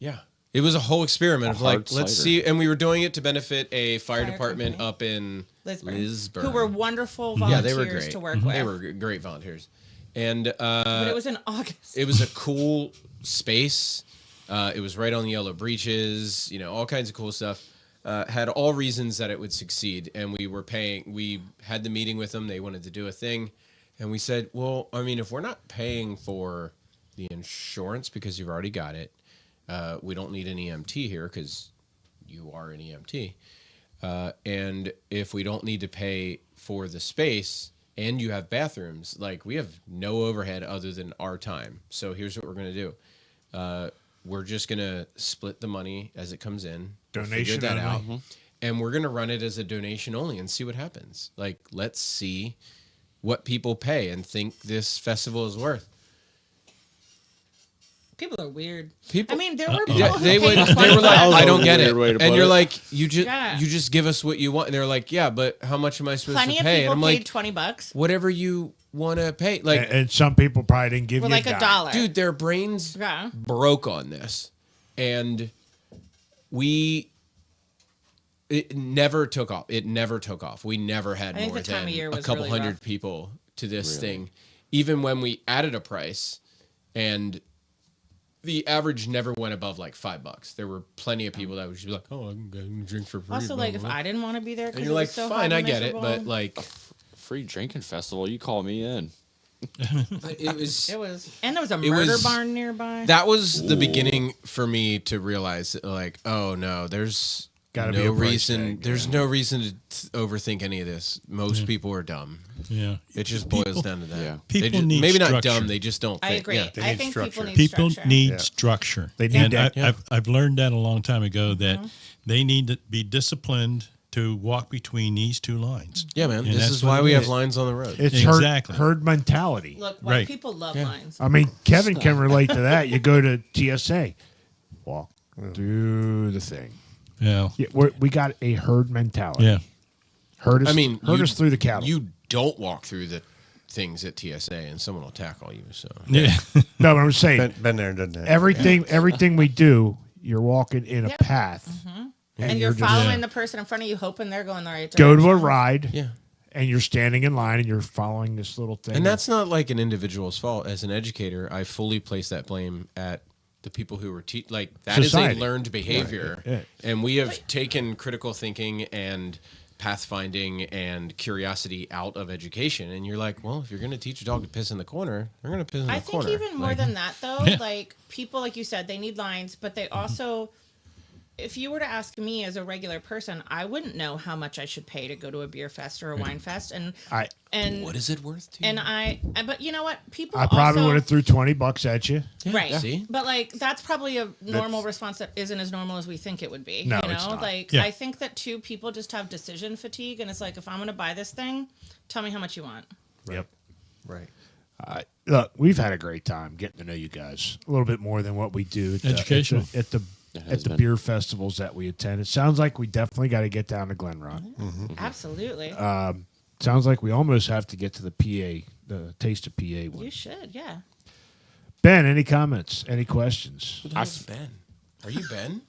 Yeah. It was a whole experiment of like, hard let's cider. see. And we were doing it to benefit a fire Fire department company. up in Lisburn, who were wonderful Yeah, volunteers they were great. to work with. They were great volunteers. And but it was in August. it was a cool space. It was right on the Yellow Breeches, all kinds of cool stuff. Had all reasons that it would succeed. And we had the meeting with them. They wanted to do a thing. And we said, well, I mean, if we're not paying for the insurance because you've already got it, we don't need an EMT here because you are an EMT. And if we don't need to pay for the space and you have bathrooms, like we have no overhead other than our time. So here's what we're going to do. We're just going to split the money as it comes in. Donation Figure that only. out. And we're going to run it as a donation only and see what happens. Like, let's see what people pay and think this festival is worth. People are weird. People- I mean, there were people Yeah, who they paid were 20 like, That was I a don't get it. weird way to And put you're it. like, you Yeah. just give us what you want. And they're like, yeah, but how much am I supposed Plenty to of pay? people And I'm paid like, $20. whatever you want to pay. Like, And some people probably didn't give For you like a a dime. dollar. dude, their brains Yeah. broke on this. And it never took off. It never took off. We never had I think more the time than of year a was couple really hundred rough. people to this thing. Even when we added a price, and the average never went above like $5. There were plenty of people that would just be like, "Oh, I can drink for free." Also, blah, like, blah, if blah. I didn't want to be there and because you're it like, was so "Fine, hot I and get it," miserable, but like, Free drinking festival. You call me in. it was. it was, and there was a It murder was- barn nearby. That was the beginning for me to realize, that, like, oh no, there's Gotta be no a price reason. tag, There's no reason to overthink any of this. Most people are dumb. Yeah. It just boils down to that. Yeah. They People just- need maybe not structure. dumb. They just don't. I think. agree. Yeah. I need think structure. people need People structure. need Yeah. structure. They need and that. I've learned that a long time ago that Mm-hmm. they need to be disciplined to walk between these two lines. Yeah, man. And This that's is what why it we have is. lines on the road. It's Exactly. herd mentality. Look, white Right. people love lines. I mean, Kevin can relate to that. You go to TSA, walk through the thing. Yeah. Yeah, we got a herd mentality. Yeah. Herd us, I mean, herd you- us through the cattle. You don't walk through the things at TSA, and someone will tackle you. So Yeah. no, but I'm saying Been there and done that. everything we do, you're walking in a Yep. path, And you're just- following Yeah. the person in front of you, hoping they're going the right go direction. to a ride, yeah. and you're standing in line and you're following this little thing. And that's not like an individual's fault. As an educator, I fully place that blame at the people who were like that Society. is a learned behavior, Yeah. and we have taken critical thinking and pathfinding and curiosity out of education. And you're like, well, if you're going to teach a dog to piss in the corner, they're going to piss in the I corner. think even more Like, than that, though, Yeah. like people, like you said, they need lines, but they also if you were to ask me as a regular person, I wouldn't know how much I should pay to go to a beer fest or a wine fest, and What is it worth to you? but you know what, people I probably also, would have threw $20 at you. right. See? But like that's probably a normal response that isn't as normal as we think it would be. No, you know, it's not. like Yeah. I think that too people just have decision fatigue, and it's like if I'm going to buy this thing, tell me how much you want. Yep. Right. Look, we've had a great time getting to know you guys a little bit more than what we do at Educational. at the has been. beer festivals that we attend. It sounds like we definitely got to get down to Glen Rock. Absolutely. Sounds like we almost have to get to the PA, the Taste of PA one. You should, yeah. Ben, any comments? Any questions? Who's Ben? Are you Ben?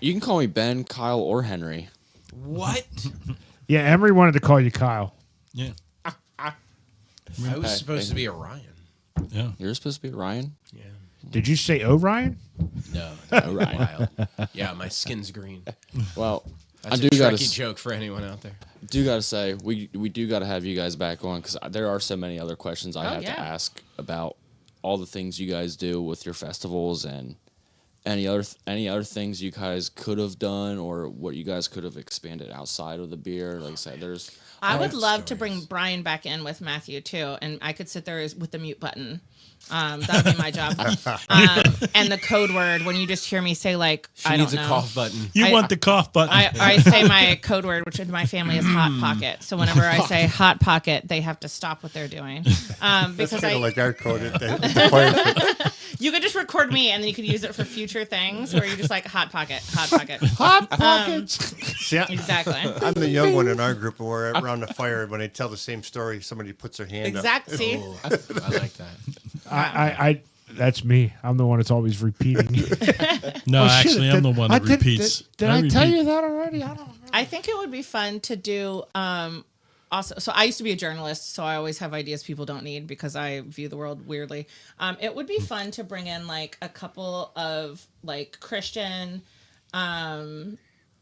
You can call me Ben, Kyle, or Henry. What? Yeah, Emery wanted to call you Kyle. Yeah. I was supposed to be Orion. Yeah. You're supposed to be Ryan? Yeah. Did you say Orion? No. Orion. Wild. Yeah, my skin's green. Well, That's I a do gotta Trekkie joke for anyone out there. say we do gotta have you guys back on because there are so many other questions I have yeah. to ask about all the things you guys do with your festivals and any other things you guys could have done or what you guys could have expanded outside of the beer. Like I said, there's I would love to bring Brian back in with Matthew too, and I could sit there with the mute button. That would be my job. And the code word when you just hear me say like She I needs don't a know. cough button. You want the cough button. I say my code word, which in my family is hot pocket. So whenever I say hot pocket, they have to stop what they're doing because Kind of like our code at the fire pit. you could just record me and then you could use it for future things where you're just like hot pocket, hot pocket. Hot pockets. See, Exactly. I'm the young one in our group, and we're around the fire. When they tell the same story, somebody puts their hand up. Exactly. See? Oh, I like that. I that's me. I'm the one that's always repeating. no, Oh, shit, actually, I'm the one that I did- repeats. Did I tell repeat. you that already? I don't know. I think it would be fun to do also so I used to be a journalist, so I always have ideas people don't need because I view the world weirdly. It would be fun to bring in like a couple of like Christian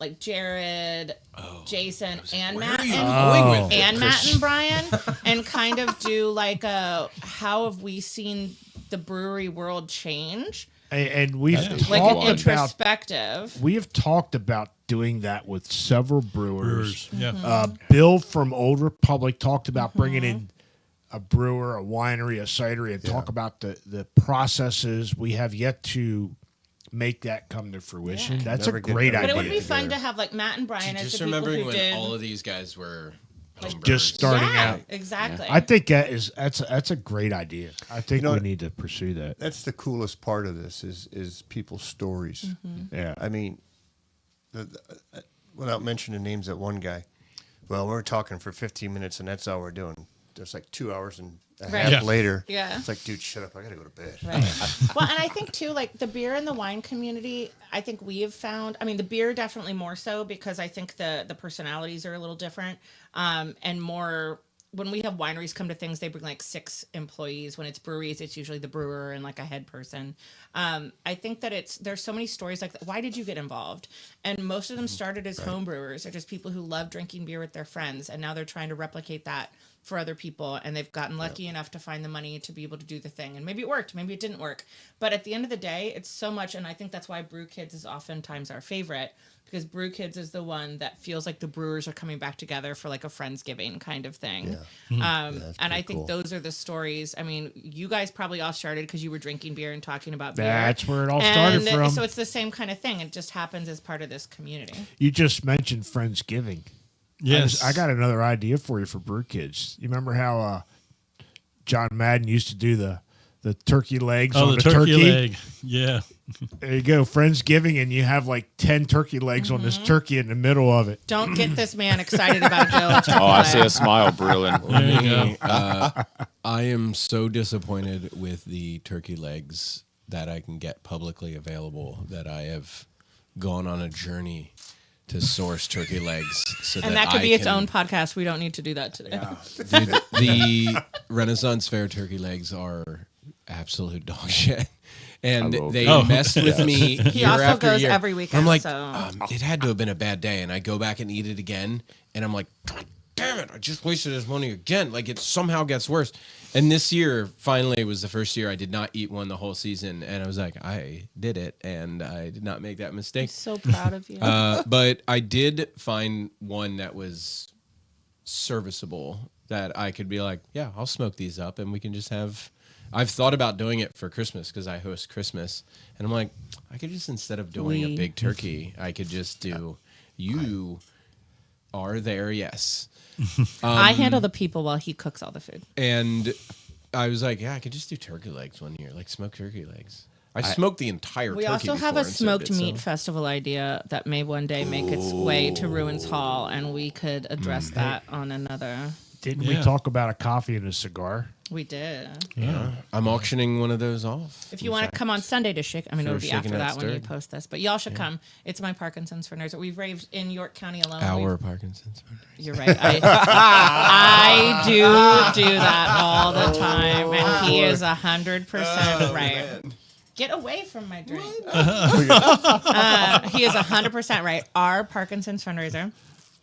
like Jared, Jason, and Where Matt are you and, going with and it, Matt Chris? and Brian, and kind of do like a how have we seen the brewery world change? And we've Like talked an about introspective. we have talked about doing that with several brewers. Brewers. Yeah. Mm-hmm. Bill from Old Republic talked about bringing in a brewer, a winery, a cidery, and talk about the processes. We have yet to make that come to fruition. Yeah. That's Never a get great that. But idea. it would be fun to have like Matt and Brian as Just the people remembering who when did all of these guys were home Just brewers. starting out. Exactly. I think that's a great idea. I think You know we what? need to pursue that. That's the coolest part of this is people's stories. Yeah. I mean, without mentioning names, that one guy. Well, we're talking for 15 minutes, and that's all we're doing. There's like 2 hours and a Right. half Yeah. later. Yeah. It's like, dude, shut up! I gotta go to bed. Right. Well, and I think too, like the beer and the wine community, I think we have found. I mean, the beer definitely more so because I think the personalities are a little different, and more. When we have wineries come to things, they bring like 6 employees. When it's breweries, it's usually the brewer and like a head person. I think that there's so many stories like that. Why did you get involved? And most of them started as home brewers. They're just people who love drinking beer with their friends, and now they're trying to replicate that for other people, and they've gotten lucky enough to find the money to be able to do the thing. And maybe it worked, maybe it didn't work. But at the end of the day, it's so much, and I think that's why Brew Kids is oftentimes our favorite, because Brew Kids is the one that feels like the brewers are coming back together for like a Friendsgiving kind of thing. And I think cool. those are the stories. I mean, you guys probably all started because you were drinking beer and talking about beer. That's where it all started from. So it's the same kind of thing. It just happens as part of this community. You just mentioned Friendsgiving. Yes. I got another idea for you for Brew Kids. You remember how John Madden used to do the turkey legs on the the turkey leg. Yeah. There you go, Friendsgiving, and you have like 10 turkey legs on this turkey in the middle of it. Don't get this man excited about a bill. Oh, I see a smile brewing. There you go. I am so disappointed with the turkey legs that I can get publicly available that I have gone on a journey to source turkey legs so And that could I be its can- own podcast. We don't need to do that today. Dude, the Renaissance Fair turkey legs are absolute dog shit. And I will they be. messed with me He year also after goes year. every weekend, I'm like, so- it had to have been a bad day. And I go back and eat it again. And I'm like, God damn it, I just wasted his money again. Like it somehow gets worse. And this year, finally, was the first year I did not eat one the whole season. And I was like, I did it. And I did not make that mistake. So proud of you. But I did find one that was serviceable that I could be like, yeah, I'll smoke these up and we can just have. I've thought about doing it for Christmas because I host Christmas. And I'm like, I could just, instead of doing a big turkey, I could just do, you are there, yes. I handle the people while he cooks all the food. And I was like, yeah, I could just do turkey legs one year, like smoked turkey legs. I smoked the entire turkey. We also have before a and served smoked it, meat so- festival idea that may one day make its way to Ruins Hall, and we could address that on another. Didn't we talk about a coffee and a cigar? We did. Yeah. I'm auctioning one of those off. If you want to come on Sunday to shake, I mean, it'll be Shaking after That that when you Stirred. post this, but y'all should come. It's my Parkinson's for Nerds. We've raved in York County alone. Our Parkinson's. You're right. I do that all the time, and he is 100% right. Get away from my drink. He is 100% right. Our Parkinson's fundraiser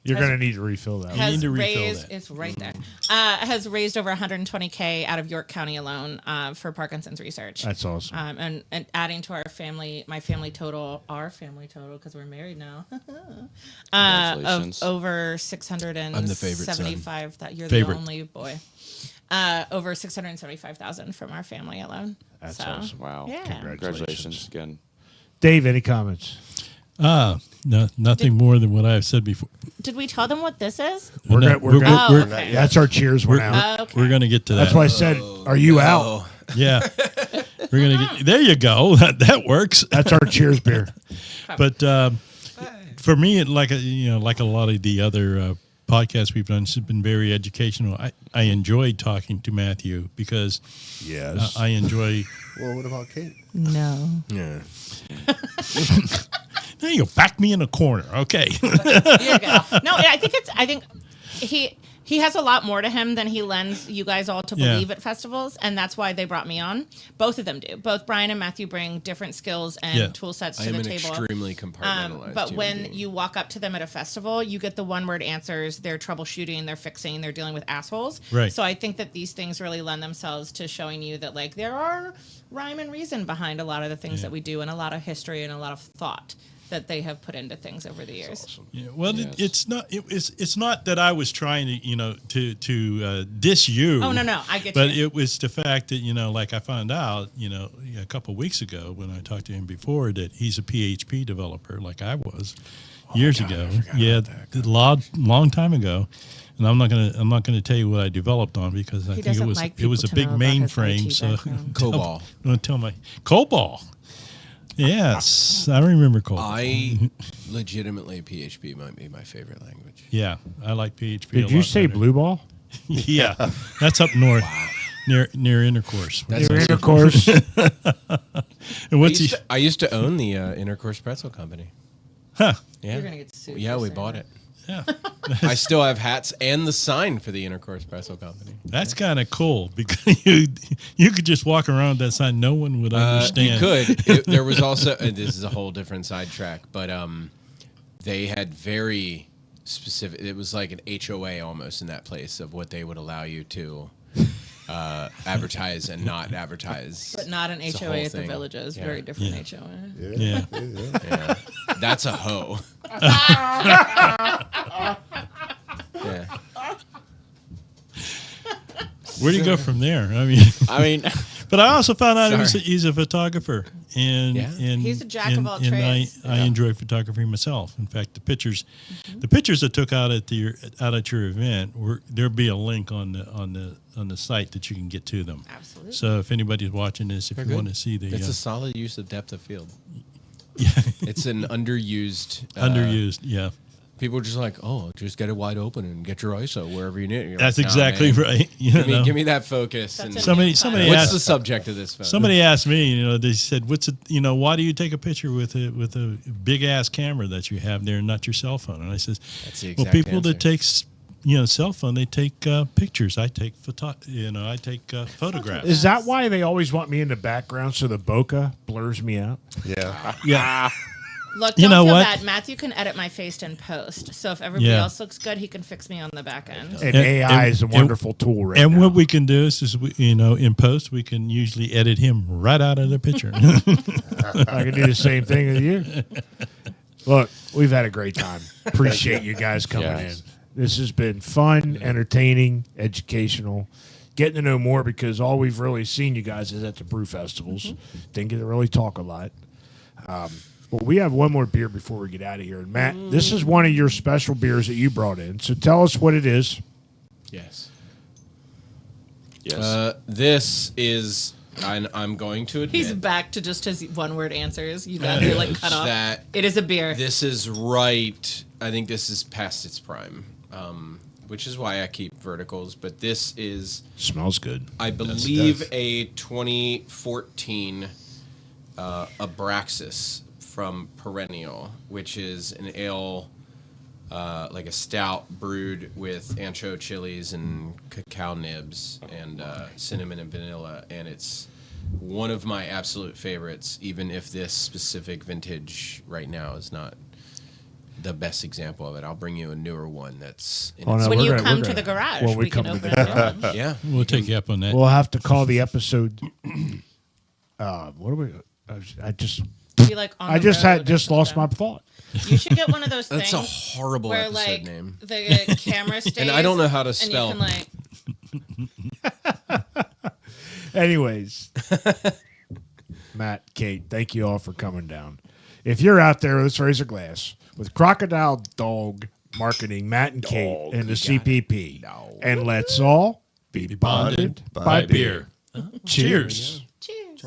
You're going to need to refill that. has need to refill raised, that. it's right there, has raised over $120K out of York County alone for Parkinson's research. That's awesome. And adding to our family total, because we're married now, of Congratulations. over 675. I'm the favorite son. That you're Favorite. the only boy. Over 675,000 from our family alone. That's So, awesome. Wow. Yeah. Congratulations again. Dave, any comments? No, nothing more than what I've said before. Did we tell them what this is? We're not- gonna, Oh, okay. That's our cheers one out. Okay. We're going to get to that. That's why I said, "Are you out?" Yeah. We're going to get. There you go. That works. That's our cheers beer. But for me, like a lot of the other podcasts we've done, it's been very educational. I enjoyed talking to Matthew because Yes. I enjoy. Well, what about Kate? No. Yeah. There you go. Back me in a corner. Okay. You're good. No, I think he has a lot more to him than he lends you guys all to Yeah. believe at festivals, and that's why they brought me on. Both of them do. Both Brian and Matthew bring different skills and Yeah. tool sets I to am the an table. extremely compartmentalized But human when being. you walk up to them at a festival, you get the one-word answers. They're troubleshooting, they're fixing, they're dealing with assholes. Right. So I think that these things really lend themselves to showing you that like there are rhyme and reason behind a lot of the things that we do, and a lot of history and a lot of thought that they have put into things over the years. Yeah, well, Yes. it's not that I was trying to to diss you. Oh, no, I get but you. it was the fact that like I found out a couple of weeks ago when I talked to him before that he's a PHP developer like I was years ago. Yeah, a long time ago. And I'm not gonna tell you what I developed on because I think it doesn't was like it was a people to big know about his mainframe. IT So background. COBOL. don't tell my COBOL. Yes, I remember COBOL. I legitimately PHP might be my favorite language. Yeah, I like PHP. a Did you lot say better. blue ball? Yeah, that's up north, near Intercourse. That's Your also- intercourse. And what's he? I used to own the Intercourse Pretzel Company. Huh? Yeah. You're gonna get sued Yeah, for we saying bought that. it. Yeah, I still have hats and the sign for the Intercourse Pretzel Company. that's kind of cool because you could just walk around that sign, no one would You understand. could. There was also this is a whole different sidetrack, but they had very specific. It was like an HOA almost in that place of what they would allow you to advertise and not advertise. But not an It's a HOA whole at the thing. villages. Yeah. Very different Yeah. HOA. Yeah, Yeah. That's a hoe. Yeah. where do you go from there? I mean, I mean, but I also found out Sorry. he's a photographer, and Yeah. He's a jack of all trades. I enjoy photography myself. In fact, the pictures I took out at your event, there'll be a link on the site that you can get to them. Absolutely. So if anybody's watching this, if They're you good. want to see the It's a solid use of depth of field. yeah, It's an underused. underused, yeah. People are just like, oh, just get it wide open and get your ISO wherever you need it. You're That's like, "Nah, exactly man. right. Give me that focus. That's And a Somebody what's asked the subject of this photo? Somebody asked me, they said, why do you take a picture with a big ass camera that you have there and not your cell phone? And I says, That's the well, exact people answer. that take, cell phone, they take pictures. I take photographs. Is that why they always want me in the background so the bokeh blurs me out? Yeah. Yeah. Look, You don't know feel what? bad. Matthew can edit my face in post. So if everybody Yeah. else looks good, he can fix me on the back end. And AI is a wonderful tool right And now. what we can do is we, in post, we can usually edit him right out of the picture. I can do the same thing with you. Look, we've had a great time. Appreciate you guys coming Yes. in. This has been fun, entertaining, educational, getting to know more because all we've really seen you guys is at the brew festivals. Didn't get to really talk a lot. Well, we have one more beer before we get out of here. And Matt, this is one of your special beers that you brought in. So tell us what it is. Yes. Yes. This is, I'm going to admit He's back to just his one-word answers. You got to like cut off. that It is a beer. this is right. I think this is past its prime, which is why I keep verticals. But this is, Smells good. I believe, a 2014 Abraxas from Perennial, which is an ale, like a stout brewed with ancho chilies and cacao nibs and cinnamon and vanilla, and it's one of my absolute favorites, even if this specific vintage right now is not the best example of it. I'll bring you a newer one that's in Oh, its- no, when we're you gonna- come we're to the gonna- garage, when we can come to open the a new one. yeah. We'll take you up on that. We'll have to call the episode. What do we? I just Be like on I the just road had or just lost my something. thought. You should get one of those That's things a horrible where episode like name. the camera stays. And I don't know how to and spell. you can like Anyways, Matt, Kate, thank you all for coming down. If you're out there, let's raise a glass with Crocodile Dog Marketing, Matt and Kate, and the CPP. And let's all be bonded by beer. Cheers. cheers.